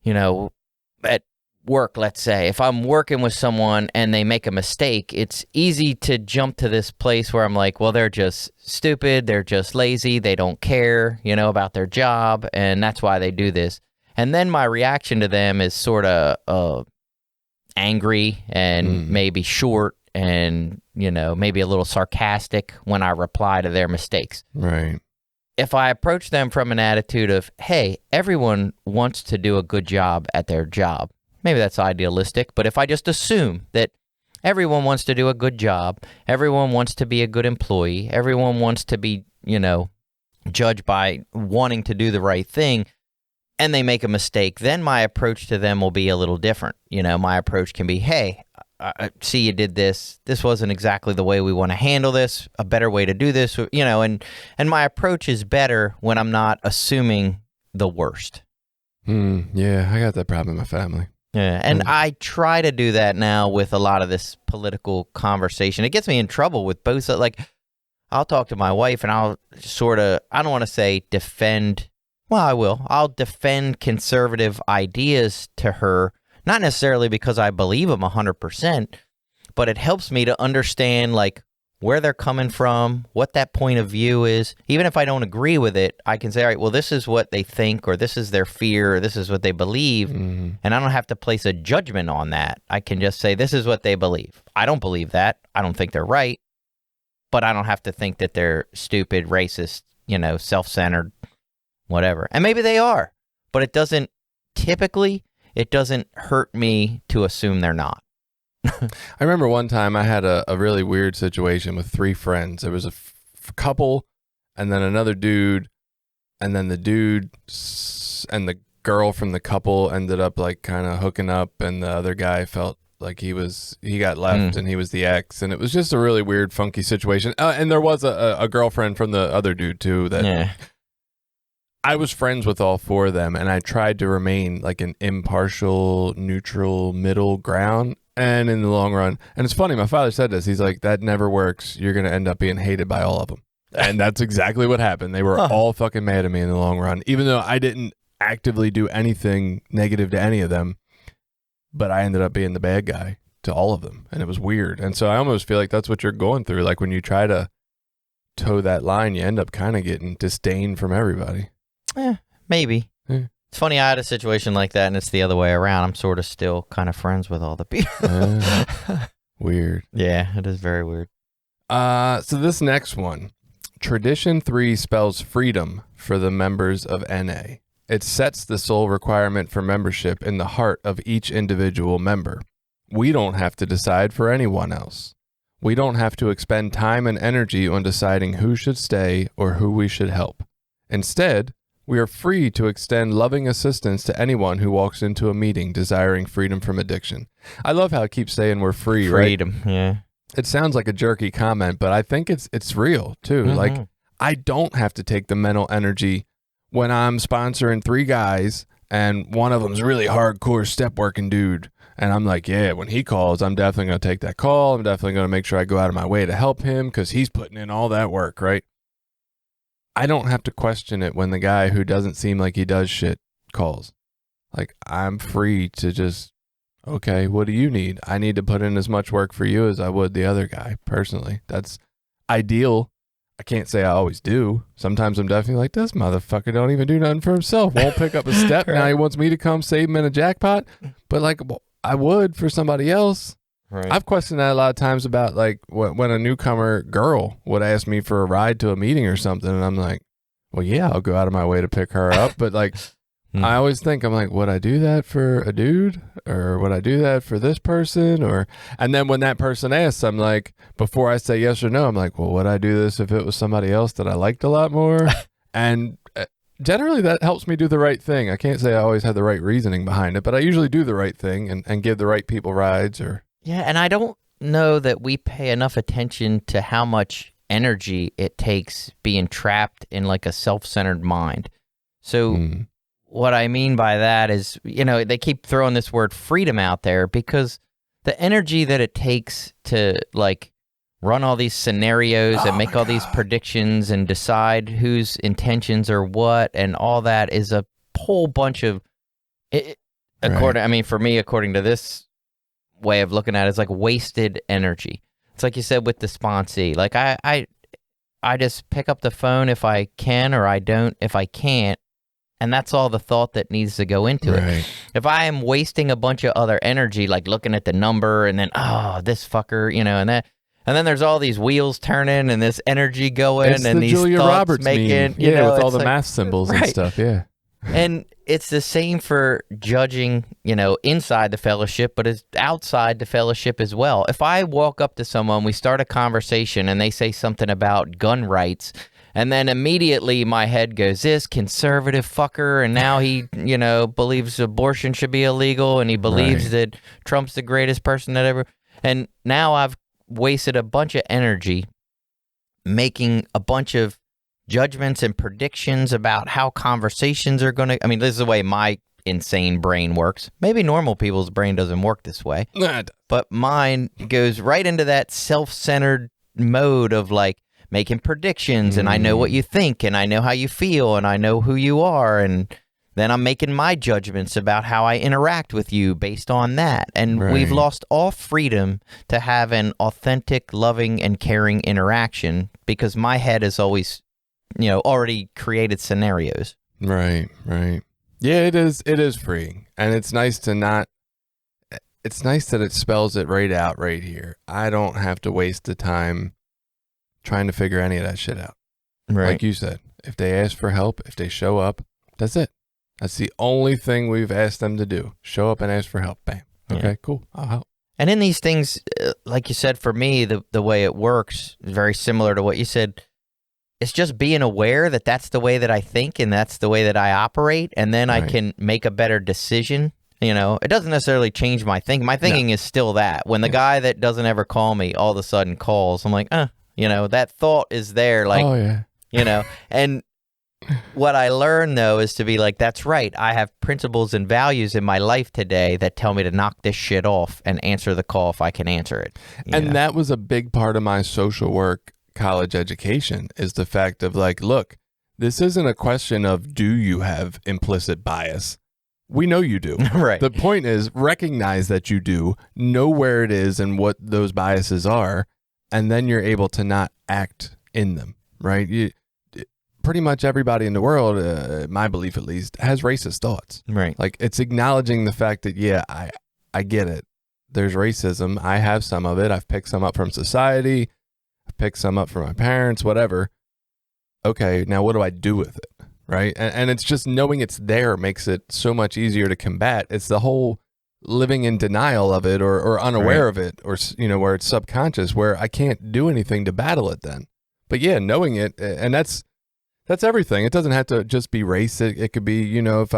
at work, let's say, if I'm working with someone and they make a mistake, it's easy to jump to this place where I'm like, well, they're just stupid, they're just lazy, they don't care, about their job, and that's why they do this. And then my reaction to them is sort of angry and maybe short and, maybe a little sarcastic when I reply to their mistakes. Right. If I approach them from an attitude of, hey, everyone wants to do a good job at their job, maybe that's idealistic, but if I just assume that everyone wants to do a good job, everyone wants to be a good employee, everyone wants to be, judged by wanting to do the right thing, and they make a mistake, then my approach to them will be a little different. My approach can be, hey, I see you did this. This wasn't exactly the way we want to handle this. A better way to do this, and my approach is better when I'm not assuming the worst. Yeah, I got that problem in my family. Yeah, and I try to do that now with a lot of this political conversation. It gets me in trouble with both. Like, I'll talk to my wife and I'll sort of, I don't want to say defend. Well, I will. I'll defend conservative ideas to her, not necessarily because I believe them 100%, but it helps me to understand, like, where they're coming from, what that point of view is. Even if I don't agree with it, I can say, all right, well, this is what they think, or this is their fear, or this is what they believe, and I don't have to place a judgment on that. I can just say, this is what they believe. I don't believe that. I don't think they're right, but I don't have to think that they're stupid, racist, self-centered, whatever. And maybe they are, but it doesn't hurt me to assume they're not. I remember one time I had a really weird situation with 3 friends. There was a couple and then another dude, and then the dude and the girl from the couple ended up like kind of hooking up, and the other guy felt like he got left and he was the ex, and it was just a really weird, funky situation. And there was a girlfriend from the other dude too that I was friends with all 4 of them, and I tried to remain like an impartial, neutral, middle ground. And in the long run, and it's funny, my father said this, he's like, that never works. You're going to end up being hated by all of them. And that's exactly what happened. They were all fucking mad at me in the long run, even though I didn't actively do anything negative to any of them. But I ended up being the bad guy to all of them. And it was weird. And so I almost feel like that's what you're going through. Like when you try to toe that line, you end up kind of getting disdain from everybody. Maybe. Yeah. It's funny, I had a situation like that, and it's the other way around. I'm sort of still kind of friends with all the people. Weird. Yeah, it is very weird. So this next one, Tradition 3 spells freedom for the members of NA. It sets the sole requirement for membership in the heart of each individual member. We don't have to decide for anyone else. We don't have to expend time and energy on deciding who should stay or who we should help. Instead, we are free to extend loving assistance to anyone who walks into a meeting desiring freedom from addiction. I love how it keeps saying we're free, Freedom, right? yeah. It sounds like a jerky comment, but I think it's real too. Like, I don't have to take the mental energy when I'm sponsoring 3 guys and one of them's really hardcore step working dude. And I'm like, yeah, when he calls, I'm definitely going to take that call. I'm definitely going to make sure I go out of my way to help him because he's putting in all that work, right? I don't have to question it when the guy who doesn't seem like he does shit calls. Like, I'm free to just, okay, what do you need? I need to put in as much work for you as I would the other guy, personally. That's ideal. I can't say I always do. Sometimes I'm definitely like, this motherfucker don't even do nothing for himself. Won't pick up a step. Now he wants me to come save him in a jackpot. But like, well, I would for somebody else. Right. I've questioned that a lot of times about like when a newcomer girl would ask me for a ride to a meeting or something, and I'm like, well, yeah, I'll go out of my way to pick her up. But like, I always think, I'm like, would I do that for a dude, or would I do that for this person? And then when that person asks, I'm like, before I say yes or no, I'm like, well, would I do this if it was somebody else that I liked a lot more? And generally that helps me do the right thing. I can't say I always have the right reasoning behind it, but I usually do the right thing and give the right people rides. Yeah, and I don't know that we pay enough attention to how much energy it takes being trapped in like a self-centered mind. So what I mean by that is, they keep throwing this word freedom out there because the energy that it takes to like run all these scenarios and make all these predictions and decide whose intentions are what and all that is a whole bunch of for me, according to this way of looking at it, it's like wasted energy. It's like you said with the sponsee. Like I just pick up the phone if I can, or I don't if I can't. And that's all the thought that needs to go into it. If I am wasting a bunch of other energy, like looking at the number and then, this fucker, and that, and then there's all these wheels turning and this energy going it's and the these Julia thoughts Roberts making, meme. With all the math symbols and stuff. Yeah. And it's the same for judging, inside the fellowship, but it's outside the fellowship as well. If I walk up to someone, we start a conversation and they say something about gun rights, and then immediately my head goes, this conservative fucker, and now he, believes abortion should be illegal, and he believes that Trump's the greatest person that ever. And now I've wasted a bunch of energy making a bunch of judgments and predictions about how conversations are going to. I mean, this is the way my insane brain works. Maybe normal people's brain doesn't work this way, but mine goes right into that self-centered mode of like, making predictions, and I know what you think, and I know how you feel, and I know who you are, and then I'm making my judgments about how I interact with you based on that. And we've lost all freedom to have an authentic, loving, and caring interaction because my head has always, already created scenarios. Right. Yeah, it is freeing. And it's nice that it spells it right out right here. I don't have to waste the time trying to figure any of that shit out. Like you said, if they ask for help, if they show up, that's it. That's the only thing we've asked them to do. Show up and ask for help. Bam. Okay, cool. I'll help. And in these things, like you said, for me, the way it works is very similar to what you said. It's just being aware that that's the way that I think and that's the way that I operate. And then I can make a better decision. It doesn't necessarily change my thinking. My thinking is still that. When the guy that doesn't ever call me all of a sudden calls, I'm like, that thought is there, like, and what I learned, though, is to be like, that's right. I have principles and values in my life today that tell me to knock this shit off and answer the call if I can answer it. And that was a big part of my social work college education, is the fact of like, look, this isn't a question of, do you have implicit bias? We know you do. Right. The point is, recognize that you do, know where it is and what those biases are, and then you're able to not act in them, right? Pretty much everybody in the world, my belief at least, has racist thoughts. Right. Like, it's acknowledging the fact that, yeah, I get it. There's racism. I have some of it. I've picked some up from society. I've picked some up from my parents, whatever. Okay, now what do I do with it, right? And it's just knowing it's there makes it so much easier to combat. It's the whole living in denial of it or unaware of it, or where it's subconscious, where I can't do anything to battle it then. But yeah, knowing it, and that's everything. It doesn't have to just be race. It could be, if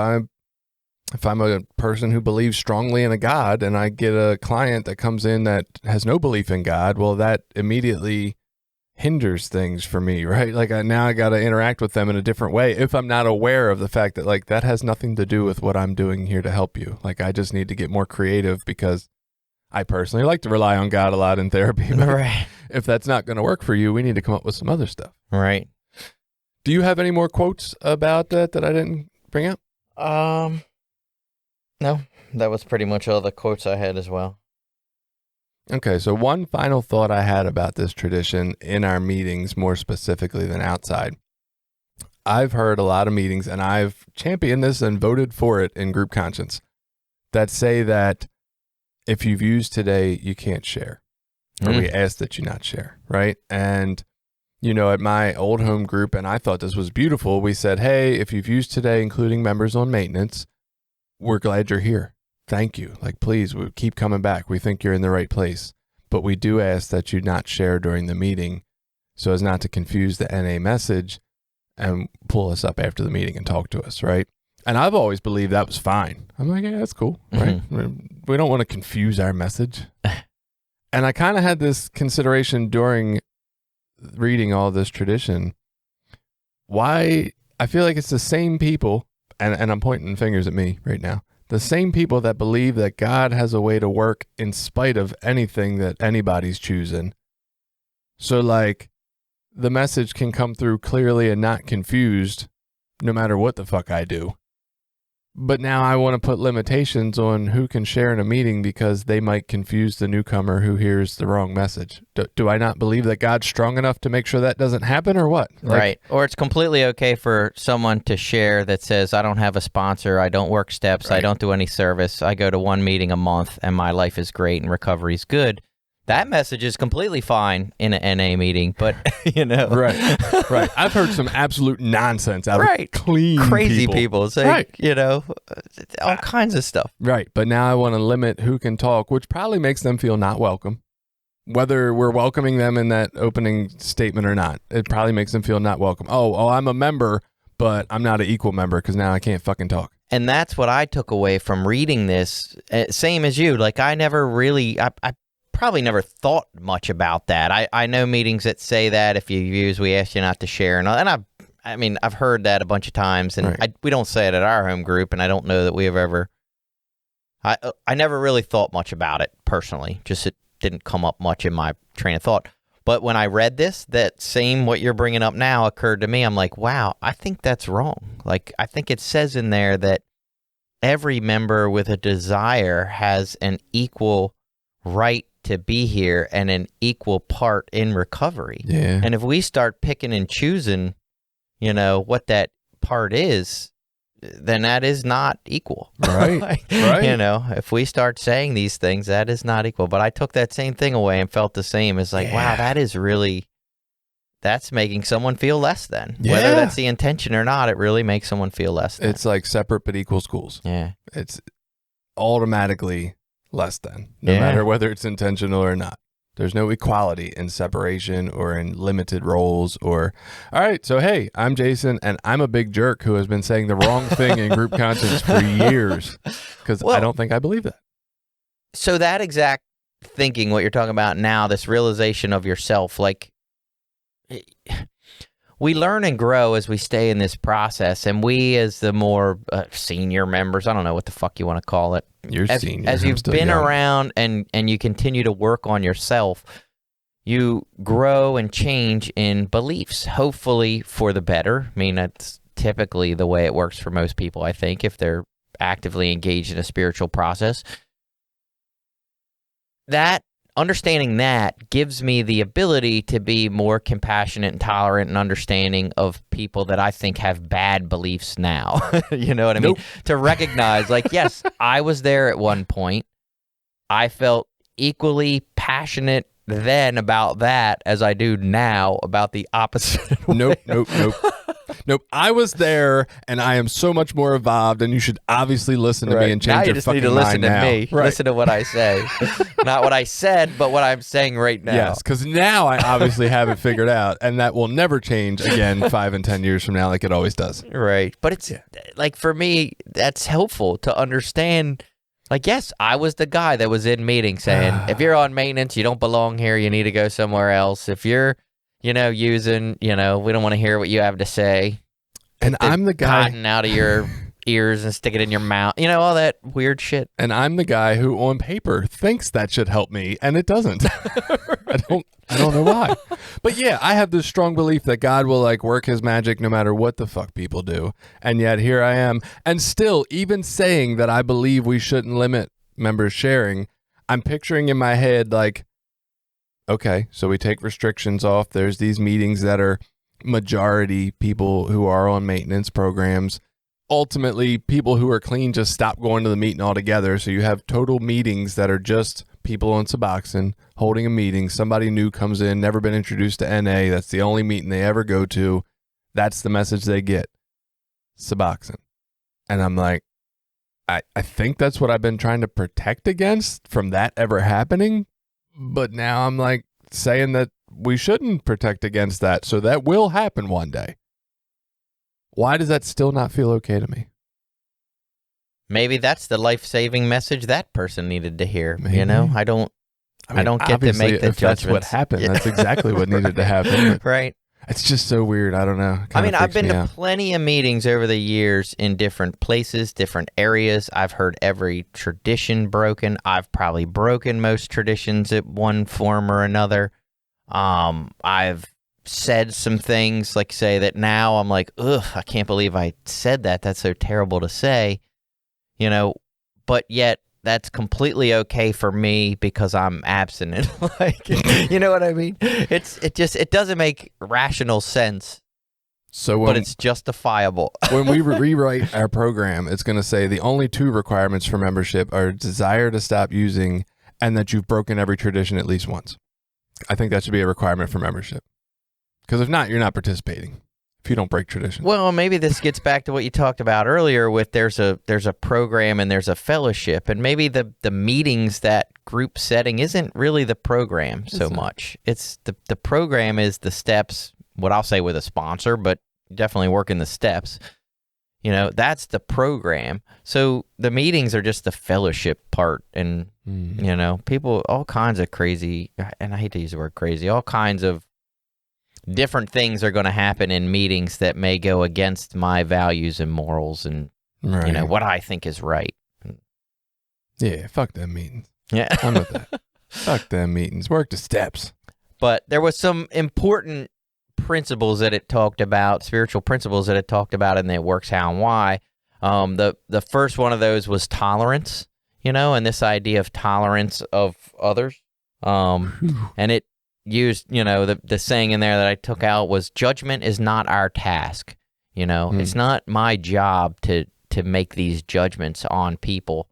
I'm a person who believes strongly in a God and I get a client that comes in that has no belief in God, well, that immediately hinders things for me, right? Like now I got to interact with them in a different way if I'm not aware of the fact that like that has nothing to do with what I'm doing here to help you. Like I just need to get more creative because I personally like to rely on God a lot in therapy. Right. If that's not going to work for you, we need to come up with some other stuff. Right. Do you have any more quotes about that I didn't bring up? No, that was pretty much all the quotes I had as well. Okay, so one final thought I had about this tradition in our meetings, more specifically than outside. I've heard a lot of meetings, and I've championed this and voted for it in group conscience, that say that if you've used today, you can't share. Or we ask that you not share, right? And At my old home group, and I thought this was beautiful, we said, hey, if you've used today, including members on maintenance, we're glad you're here. Thank you. Like, please, we keep coming back. We think you're in the right place. But we do ask that you not share during the meeting so as not to confuse the NA message and pull us up after the meeting and talk to us, right? And I've always believed that was fine. I'm like, yeah, that's cool, right? We don't want to confuse our message. And I kind of had this consideration during reading all this tradition. Why? I feel like it's the same people, and I'm pointing fingers at me right now, the same people that believe that God has a way to work in spite of anything that anybody's choosing. So like the message can come through clearly and not confused no matter what the fuck I do. But now I want to put limitations on who can share in a meeting because they might confuse the newcomer who hears the wrong message. Do I not believe that God's strong enough to make sure that doesn't happen, or what? Right. Or it's completely okay for someone to share that says, I don't have a sponsor, I don't work steps, I don't do any service, I go to one meeting a month and my life is great and recovery's good. That message is completely fine in an NA meeting, but, Right. I've heard some absolute nonsense out of crazy people say, all kinds of stuff. Right. But now I want to limit who can talk, which probably makes them feel not welcome. Whether we're welcoming them in that opening statement or not, it probably makes them feel not welcome. Oh, I'm a member, but I'm not an equal member because now I can't fucking talk. And that's what I took away from reading this. Same as you. Like, I never really, I probably never thought much about that. I know meetings that say that if you use, we ask you not to share. And I've heard that a bunch of times, and we don't say it at our home group, and I don't know that we have ever, I never really thought much about it personally. Just it didn't come up much in my train of thought. But when I read this, that same what you're bringing up now occurred to me. I'm like, wow, I think that's wrong. Like, I think it says in there that every member with a desire has an equal right to be here and an equal part in recovery. Yeah. And if we start picking and choosing, what that part is, then that is not equal. Right. If we start saying these things, that is not equal. But I took that same thing away and felt the same. It's like, wow, that is really, that's making someone feel less than. Yeah. Whether that's the intention or not, it really makes someone feel less than. It's like separate but equal schools. Yeah. It's automatically less than, no matter whether it's intentional or not. There's no equality in separation or in limited roles or, all right, so hey, I'm Jason and I'm a big jerk who has been saying the wrong thing in group conscience for years because I don't think I believe that. So that exact thinking, what you're talking about now, this realization of yourself, like we learn and grow as we stay in this process, and we as the more senior members, I don't know what the fuck you want to call it. You're senior. As you've been around and you continue to work on yourself, you grow and change in beliefs, hopefully for the better. I mean, that's typically the way it works for most people, I think, if they're actively engaged in a spiritual process. Understanding that gives me the ability to be more compassionate and tolerant and understanding of people that I think have bad beliefs now. You know what I mean? To recognize, like, yes, I was there at one point. I felt equally passionate then about that as I do now about the opposite. Nope. I was there, and I am so much more evolved, and you should obviously listen to me and change your fucking mind now. Now you just need to listen to me. Listen to what I say. Not what I said, but what I'm saying right now. Yes, because now I obviously have it figured out, and that will never change again 5 and 10 years from now like it always does. Right. But it's, like, for me, that's helpful to understand. Like, yes, I was the guy that was in meetings saying, if you're on maintenance, you don't belong here, you need to go somewhere else. If you're, using, we don't want to hear what you have to say. And I'm the guy cotton out of your ears and stick it in your mouth. All that weird shit. And I'm the guy who on paper thinks that should help me, and it doesn't. I don't know why. But yeah, I have this strong belief that God will work his magic no matter what the fuck people do. And yet here I am. And still, even saying that I believe we shouldn't limit members sharing, I'm picturing in my head okay, so we take restrictions off. There's these meetings that are majority people who are on maintenance programs. Ultimately, people who are clean just stop going to the meeting altogether. So you have total meetings that are just people on Suboxone holding a meeting. Somebody new comes in, never been introduced to NA. That's the only meeting they ever go to. That's the message they get. Suboxone. And I'm like, I think that's what I've been trying to protect against from that ever happening. But now I'm like saying that we shouldn't protect against that. So that will happen one day. Why does that still not feel okay to me? Maybe that's the life-saving message that person needed to hear. Maybe. You know, I don't get to make the if that's what judgments. happened. That's exactly what needed to happen. Right. It's just so weird. I don't know. I mean, I've been to plenty of meetings over the years in different places, different areas. I've heard every tradition broken. I've probably broken most traditions at one form or another. I've said some things like say that now I'm like, ugh, I can't believe I said that. That's so terrible to say, you know, but yet that's completely okay for me because I'm abstinent. Like, you know what I mean? It doesn't make rational sense. So but it's justifiable. When we rewrite our program, it's going to say the only 2 requirements for membership are desire to stop using and that you've broken every tradition at least once. I think that should be a requirement for membership. Because if not, you're not participating. If you don't break tradition. Well, maybe this gets back to what you talked about earlier with there's a program and there's a fellowship, and maybe the meetings, that group setting isn't really the program so much. It's the program is the steps, what I'll say with a sponsor, but definitely working the steps. You know, that's the program. So the meetings are just the fellowship part, and you know, people, all kinds of crazy, and I hate to use the word crazy, all kinds of different things are going to happen in meetings that may go against my values and morals and, you know, what I think is right. Yeah, fuck them meetings. Yeah. I'm with that. Fuck them meetings. Work the steps. But there was some important principles that it talked about, spiritual principles that it talked about, and it works how and why. The first one of those was tolerance, you know, and this idea of tolerance of others. And it used, you know, the saying in there that I took out was, judgment is not our task. You know, it's not my job to make these judgments on people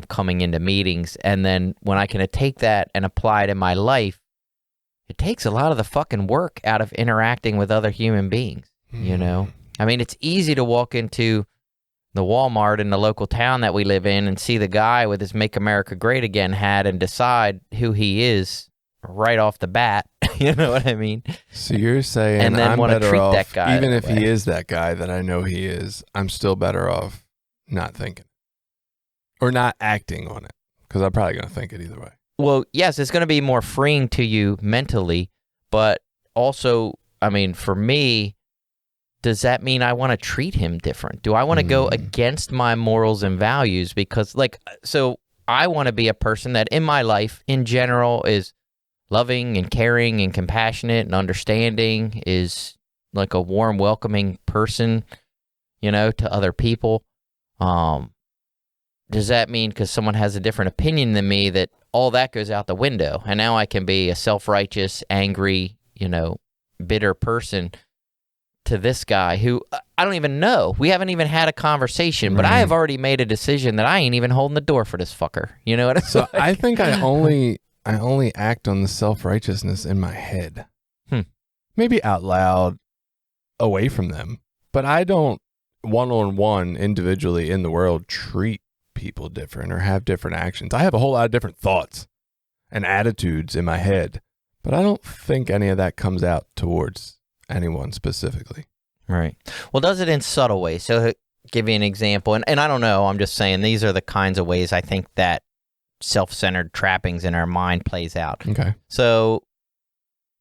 coming into meetings. And then when I can take that and apply it in my life, it takes a lot of the fucking work out of interacting with other human beings, you know? I mean, it's easy to walk into the Walmart in the local town that we live in and see the guy with his Make America Great Again hat and decide who he is right off the bat. You know what I mean? So you're saying, and then I'm better off, that guy even if he is that guy that I know he is, I'm still better off not thinking or not acting on it, because I'm probably going to think it either way. Well, yes, it's going to be more freeing to you mentally, but also, I mean, for me, does that mean I want to treat him different? Do I want to go against my morals and values? Because, like, so I want to be a person that in my life, in general, is loving and caring and compassionate and understanding, is like a warm, welcoming person, you know, to other people. Does that mean because someone has a different opinion than me that all that goes out the window and now I can be a self-righteous, angry, you know, bitter person to this guy who I don't even know? We haven't even had a conversation, but I have already made a decision that I ain't even holding the door for this fucker. You know what I mean? So I think I only act on the self-righteousness in my head. Maybe out loud away from them, but I don't one-on-one individually in the world treat people different or have different actions. I have a whole lot of different thoughts and attitudes in my head, but I don't think any of that comes out towards anyone specifically. Right. Well, does it in subtle ways? So give you an example, and I don't know, I'm just saying these are the kinds of ways I think that self-centered trappings in our mind plays out. Okay. So,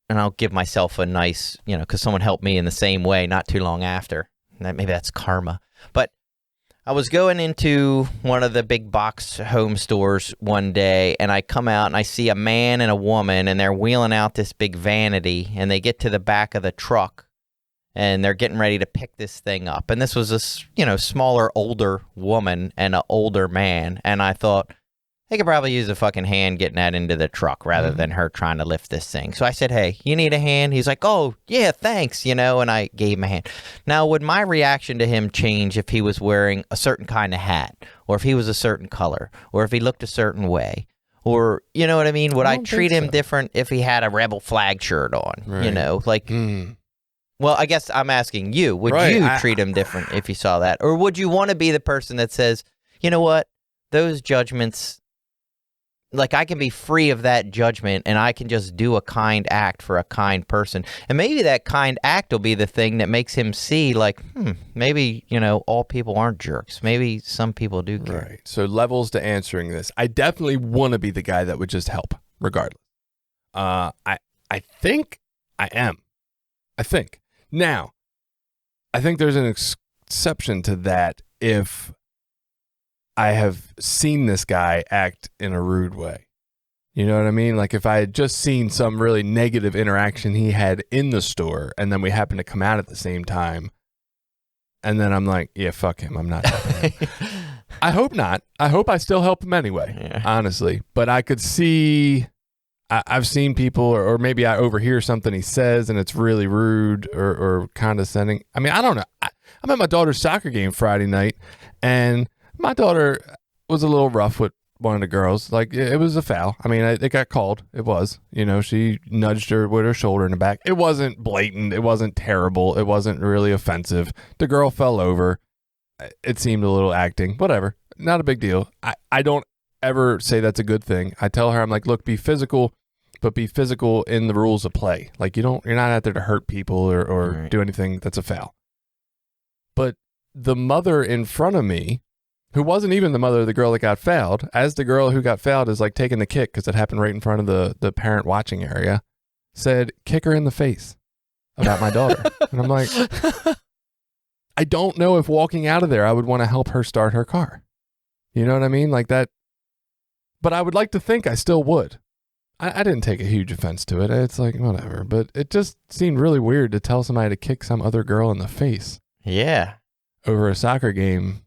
and I'll give myself a nice, you know, because someone helped me in the same way not too long after. Maybe that's karma. But I was going into one of the big box home stores one day, and I come out and I see a man and a woman, and they're wheeling out this big vanity, and they get to the back of the truck, and they're getting ready to pick this thing up. And this was a, you know, smaller, older woman and an older man, and I thought, they could probably use a fucking hand getting that into the truck rather than her trying to lift this thing. So I said, hey, you need a hand? He's like, oh, yeah, thanks, you know, and I gave him a hand. Now, would my reaction to him change if he was wearing a certain kind of hat, or if he was a certain color, or if he looked a certain way, Or, you know what I mean? Would I don't treat think him so. different if he had a Rebel flag shirt on? You Right. know, like, well, I guess I'm asking you, would Right, you treat him different if you saw that? Or would you want to be the person that says, you know what, those judgments, like, I can be free of that judgment and I can just do a kind act for a kind person. And maybe that kind act will be the thing that makes him see, like, maybe, you know, all people aren't jerks. Maybe some people do care. Right. So levels to answering this. I definitely want to be the guy that would just help, regardless. I think I am. I think. Now, I think there's an exception to that if I have seen this guy act in a rude way. You know what I mean? Like if I had just seen some really negative interaction he had in the store and then we happen to come out at the same time. And then I'm like, yeah, fuck him. I'm not helping him. I hope not. I hope I still help him anyway, honestly. But I could see, I've seen people, or maybe I overhear something he says and it's really rude or condescending. I mean, I don't know. I'm at my daughter's soccer game Friday night and my daughter was a little rough with one of the girls. Like, it was a foul. I mean, it got called. It was. You know, she nudged her with her shoulder in the back. It wasn't blatant. It wasn't terrible. It wasn't really offensive. The girl fell over. It seemed a little acting. Whatever. Not a big deal. I don't ever say that's a good thing. I tell her, I'm like, look, be physical, but be physical in the rules of play. Like, you're not out there to hurt people or do anything that's a foul. But the mother in front of me, who wasn't even the mother of the girl that got fouled, as the girl who got fouled is like taking the kick because it happened right in front of the parent watching area, said, kick her in the face about my daughter. And I'm like, I don't know if walking out of there, I would want to help her start her car. You know what I mean? Like that. But I would like to think I still would. I didn't take a huge offense to it. It's like, whatever. But it just seemed really weird to tell somebody to kick some other girl in the face. Yeah. Over a soccer game.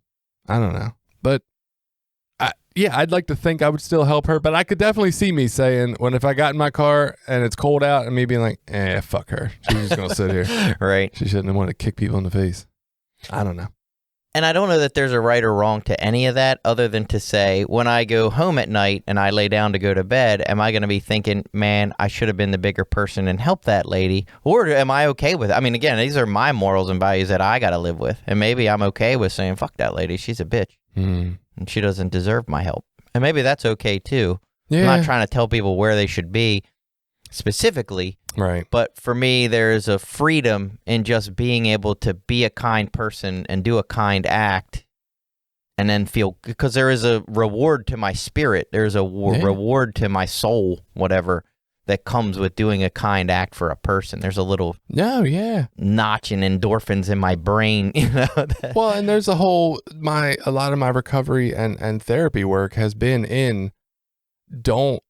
I don't know. But I'd like to think I would still help her, but I could definitely see me saying if I got in my car and it's cold out and me being like, fuck her. She's just going to sit here. Right. She shouldn't have wanted to kick people in the face. I don't know. And I don't know that there's a right or wrong to any of that other than to say, when I go home at night and I lay down to go to bed, am I going to be thinking, man, I should have been the bigger person and helped that lady? Or am I okay with it? I mean, again, these are my morals and values that I got to live with. And maybe I'm okay with saying, fuck that lady. She's a bitch. And she doesn't deserve my help. And maybe that's okay too. Yeah. I'm not trying to tell people where they should be specifically. Right. But for me, there's a freedom in just being able to be a kind person and do a kind act and then feel, because there is a reward to my spirit. There's a reward to my soul, whatever, that comes with doing a kind act for a person. There's a little notch in endorphins in my brain, you know. Well, and there's a lot of my recovery and therapy work has been in, don't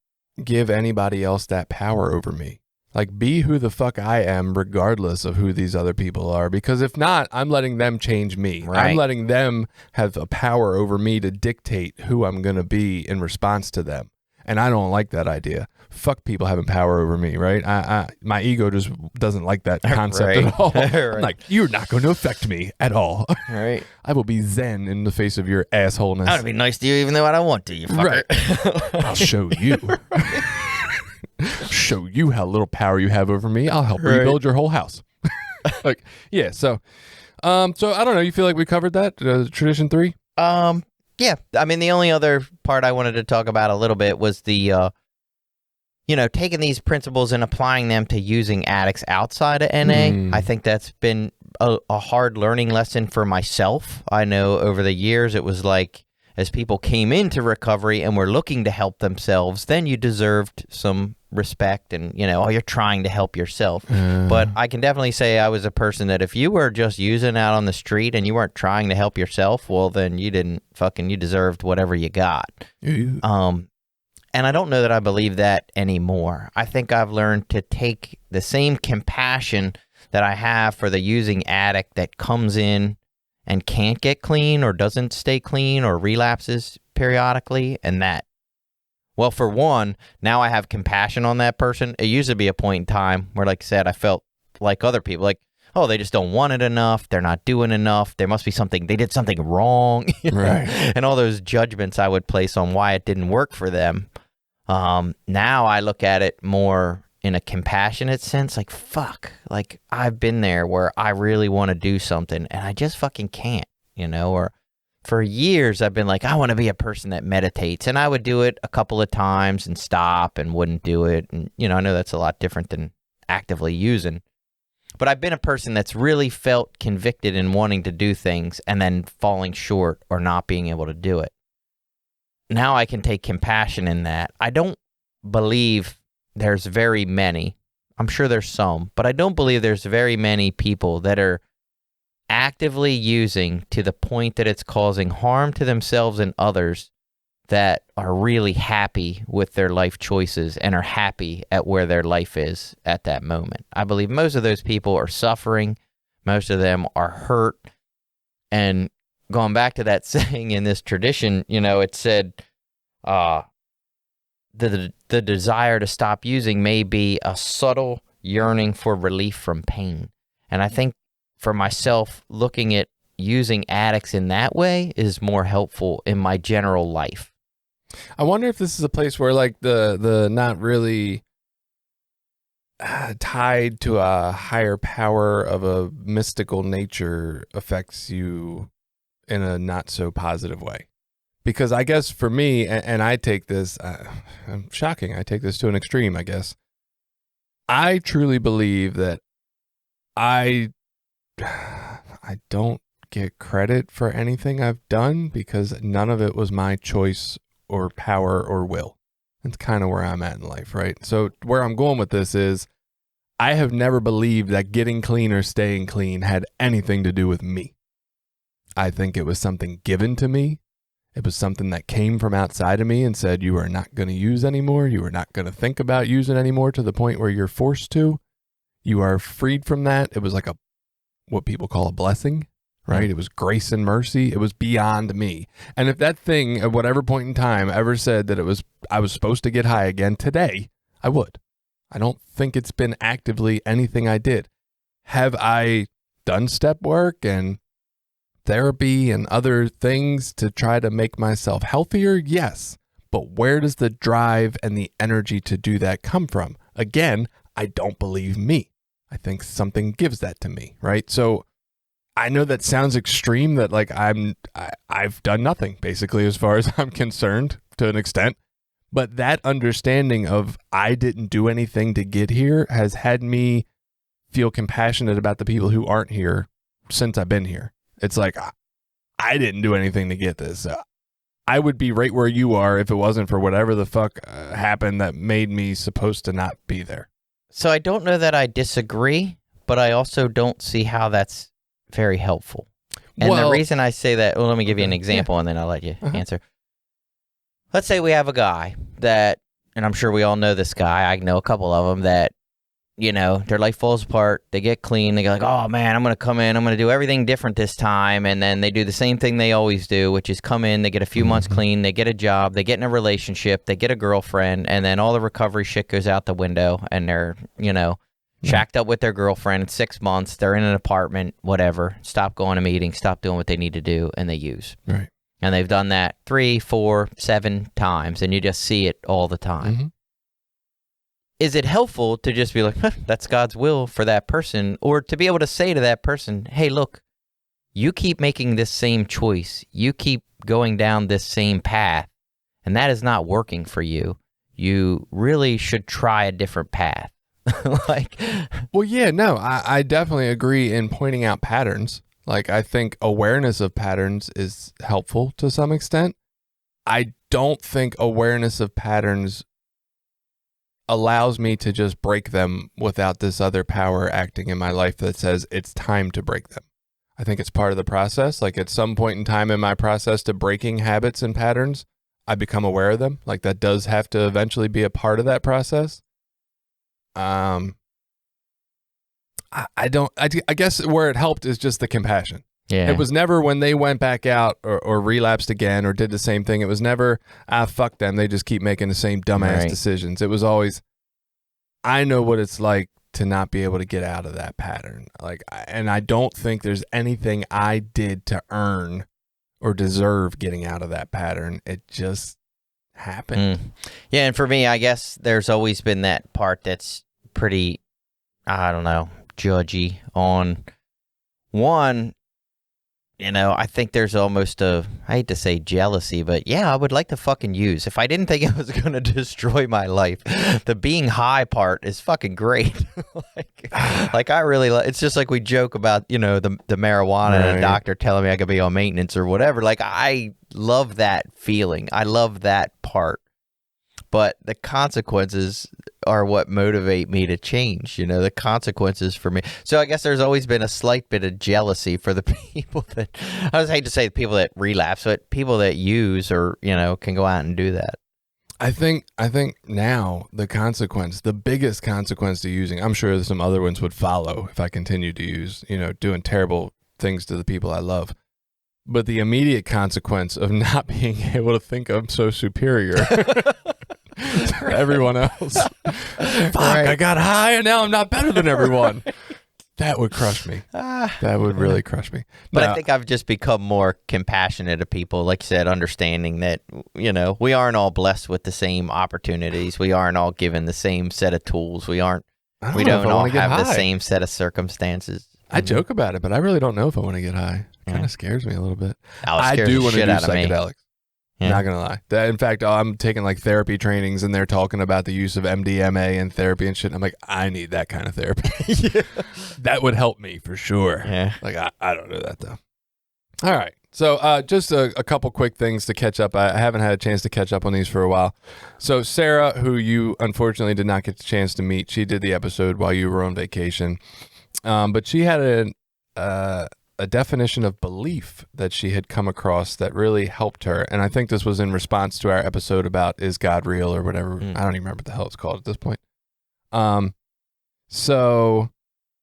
give anybody else that power over me. Like, be who the fuck I am regardless of who these other people are. Because if not, I'm letting them change me. Right. I'm letting them have a power over me to dictate who I'm going to be in response to them. And I don't like that idea. Fuck people having power over me, right? My ego just doesn't like that concept at all. Right. I'm like, you're not going to affect me at all. Right. I will be zen in the face of your assholeness. I'll be nice to you even though I don't want to, you fucker. Right. I'll show you. Show you how little power you have over me. I'll help rebuild your whole house. Like, yeah. So I don't know. You feel like we covered that? Tradition 3? Yeah. I mean, the only other part I wanted to talk about a little bit was the, taking these principles and applying them to using addicts outside of NA. I think that's been a hard learning lesson for myself. I know over the years it was like, as people came into recovery and were looking to help themselves, then you deserved some respect and, you're trying to help yourself. But I can definitely say I was a person that if you were just using out on the street and you weren't trying to help yourself, well, then you deserved whatever you got. And I don't know that I believe that anymore. I think I've learned to take the same compassion that I have for the using addict that comes in and can't get clean or doesn't stay clean or relapses periodically, and that, well, for one, now I have compassion on that person. It used to be a point in time where, like I said, I felt like other people, like, oh, they just don't want it enough, they're not doing enough, there must be something, they did something wrong, right? And all those judgments I would place on why it didn't work for them. Now I look at it more in a compassionate sense, like, fuck, like I've been there where I really want to do something and I just fucking can't, or for years I've been like, I want to be a person that meditates, and I would do it a couple of times and stop and wouldn't do it. And, I know that's a lot different than actively using, but I've been a person that's really felt convicted in wanting to do things and then falling short or not being able to do it. Now I can take compassion in that. I don't believe there's very many, I'm sure there's some, but I don't believe there's very many people that are actively using to the point that it's causing harm to themselves and others that are really happy with their life choices and are happy at where their life is at that moment. I believe most of those people are suffering. Most of them are hurt. And going back to that saying in this tradition, it said, the desire to stop using may be a subtle yearning for relief from pain. And I think for myself, looking at using addicts in that way is more helpful in my general life. I wonder if this is a place where like the not really tied to a higher power of a mystical nature affects you in a not so positive way. Because I guess for me, and I take this, shocking, I take this to an extreme, I guess. I truly believe that I don't get credit for anything I've done because none of it was my choice or power or will. That's kind of where I'm at in life, right? So where I'm going with this is I have never believed that getting clean or staying clean had anything to do with me. I think it was something given to me. It was something that came from outside of me and said, you are not going to use anymore. You are not going to think about using anymore to the point where you're forced to. You are freed from that. It was like what people call a blessing, right? It was grace and mercy. It was beyond me. And if that thing at whatever point in time ever said that I was supposed to get high again today, I would. I don't think it's been actively anything I did. Have I done step work and therapy and other things to try to make myself healthier? Yes. But where does the drive and the energy to do that come from? Again, I don't believe me. I think something gives that to me, right? So I know that sounds extreme, that like I've done nothing basically as far as I'm concerned to an extent, but that understanding of I didn't do anything to get here has had me feel compassionate about the people who aren't here since I've been here. It's like, I didn't do anything to get this. I would be right where you are if it wasn't for whatever the fuck happened that made me supposed to not be there. So I don't know that I disagree, but I also don't see how that's very helpful. And the reason I say that, let me give you an example and then I'll let you answer. Let's say we have a guy that, and I'm sure we all know this guy, I know a couple of them that, their life falls apart, they get clean, they go like, oh man, I'm going to come in, I'm going to do everything different this time, and then they do the same thing they always do, which is come in, they get a few months clean, they get a job, they get in a relationship, they get a girlfriend, and then all the recovery shit goes out the window, and they're, shacked up with their girlfriend in 6 months, they're in an apartment, whatever, stop going to meetings, stop doing what they need to do, and they use. Right. And they've done that 3, 4, 7 times, and you just see it all the time. Is it helpful to just be like, that's God's will for that person? Or to be able to say to that person, hey, look, you keep making this same choice. You keep going down this same path, and that is not working for you. You really should try a different path. Well, yeah, no, I definitely agree in pointing out patterns. Like, I think awareness of patterns is helpful to some extent. I don't think awareness of patterns allows me to just break them without this other power acting in my life that says it's time to break them. I think it's part of the process. Like, at some point in time in my process to breaking habits and patterns, I become aware of them. Like, that does have to eventually be a part of that process. I guess where it helped is just the compassion. Yeah. It was never when they went back out or relapsed again or did the same thing. It was never, fuck them. They just keep making the same dumbass decisions. It was always, I know what it's like to not be able to get out of that pattern. And I don't think there's anything I did to earn or deserve getting out of that pattern. It just happen. Yeah, and for me, I guess there's always been that part that's pretty, I don't know, judgy on one. I think there's almost I hate to say jealousy, but yeah, I would like to fucking use. If I didn't think it was going to destroy my life, the being high part is fucking great. like I really it's just like we joke about, the marijuana and a doctor telling me I could be on maintenance or whatever. Like, I love that feeling. I love that part. But the consequences are what motivate me to change, the consequences for me. So I guess there's always been a slight bit of jealousy for the people that, I just hate to say the people that relapse, but people that use or, can go out and do that. I think now the biggest consequence to using, I'm sure some other ones would follow if I continue to use, doing terrible things to the people I love. But the immediate consequence of not being able to think I'm so superior to everyone else. Fuck, I got high and now I'm not better than everyone. That would crush me. That would really crush me. But I think I've just become more compassionate to people, like you said, understanding that, we aren't all blessed with the same opportunities. We aren't all given the same set of tools. We don't all have the same set of circumstances. I joke about it, but I really don't know if I want to get high. It kind of scares me a little bit. I do want to do psychedelics. Yeah. Not gonna lie. In fact, I'm taking like therapy trainings, and they're talking about the use of MDMA and therapy and shit. And I'm like, I need that kind of therapy. That would help me for sure. Yeah. Like I don't know that though. All right. So just a couple quick things to catch up. I haven't had a chance to catch up on these for a while. So Sarah, who you unfortunately did not get the chance to meet, she did the episode while you were on vacation. But she had a definition of belief that she had come across that really helped her. And I think this was in response to our episode about is God real or whatever. I don't even remember what the hell it's called at this point. So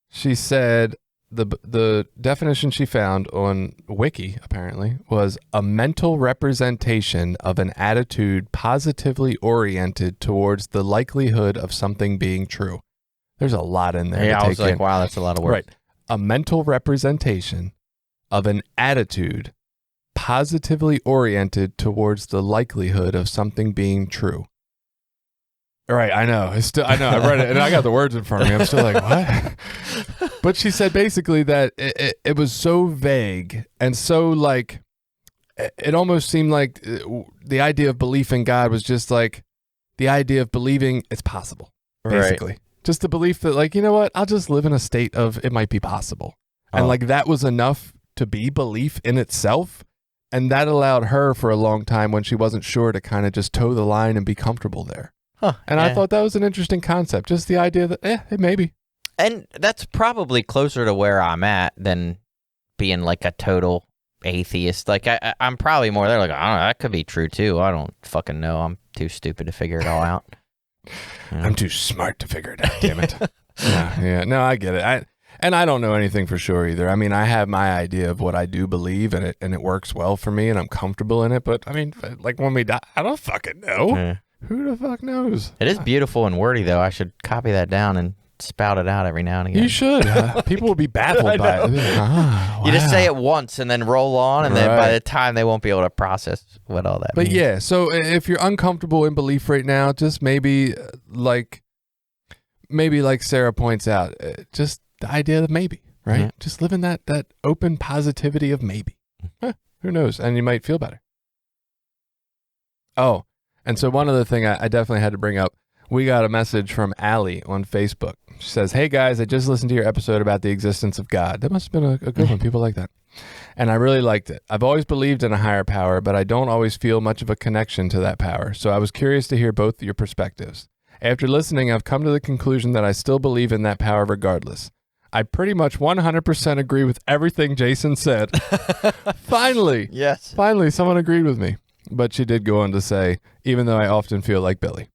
she said the definition she found on Wiki apparently was a mental representation of an attitude positively oriented towards the likelihood of something being true. There's a lot in there. Yeah, I was like, wow, that's a lot of work. Right. A mental representation of an attitude positively oriented towards the likelihood of something being true. All right, I know. I know. I read it and I got the words in front of me. I'm still like, what? But she said basically that it was so vague and so like, it almost seemed like the idea of belief in God was just like the idea of believing it's possible, basically. Right. Just the belief that, like, you know what? I'll just live in a state of it might be possible. And, like, that was enough to be belief in itself. And that allowed her for a long time when she wasn't sure to kind of just toe the line and be comfortable there. And I thought that was an interesting concept. Just the idea that, it may be. And that's probably closer to where I'm at than being, like, a total atheist. Like, I'm probably more there, like, I don't know, that could be true, too. I don't fucking know. I'm too stupid to figure it all out. I'm too smart to figure it out, damn it. Yeah. No, I get it. I don't know anything for sure either. I mean, I have my idea of what I do believe, and it works well for me, and I'm comfortable in it. But I mean, like when we die, I don't fucking know. Yeah. Who the fuck knows? It is beautiful and wordy, though. I should copy that down and spout it out every now and again. You should. People will be baffled by it. Like, wow. You just say it once and then roll on, and then by the time they won't be able to process what all that means. But yeah, so if you're uncomfortable in belief right now, just maybe like Sarah points out, just the idea of maybe, right? Mm-hmm. Just live in that open positivity of maybe. Who knows? And you might feel better. Oh, and so one other thing I definitely had to bring up. We got a message from Allie on Facebook. She says, hey guys, I just listened to your episode about the existence of God. That must have been a good one. People like that. And I really liked it. I've always believed in a higher power, but I don't always feel much of a connection to that power. So I was curious to hear both your perspectives. After listening, I've come to the conclusion that I still believe in that power regardless. I pretty much 100% agree with everything Jason said. Finally. Yes. Finally, someone agreed with me. But she did go on to say, even though I often feel like Billy.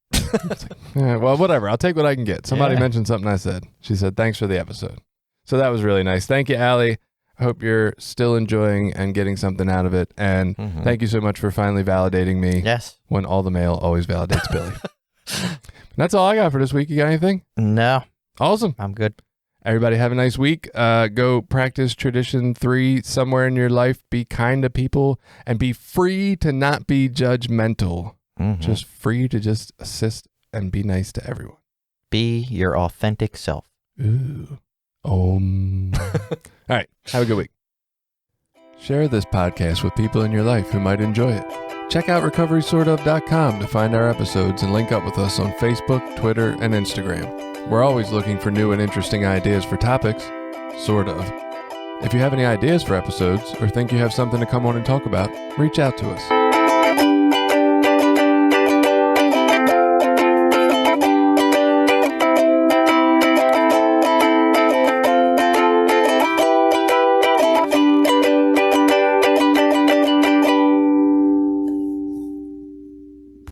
Yeah, well, whatever. I'll take what I can get. Somebody mentioned something I said. She said, thanks for the episode. So that was really nice. Thank you, Allie. I hope you're still enjoying and getting something out of it. And thank you so much for finally validating me. Yes. When all the mail always validates Billy. That's all I got for this week. You got anything? No. Awesome. I'm good. Everybody have a nice week. Go practice tradition 3 somewhere in your life. Be kind to people and be free to not be judgmental. Just free to just assist and be nice to everyone. Be your authentic self. Ooh. All right. Have a good week. Share this podcast with people in your life who might enjoy it. Check out recoverysortof.com to find our episodes and link up with us on Facebook, Twitter, and Instagram. We're always looking for new and interesting ideas for topics. Sort of. If you have any ideas for episodes or think you have something to come on and talk about, reach out to us.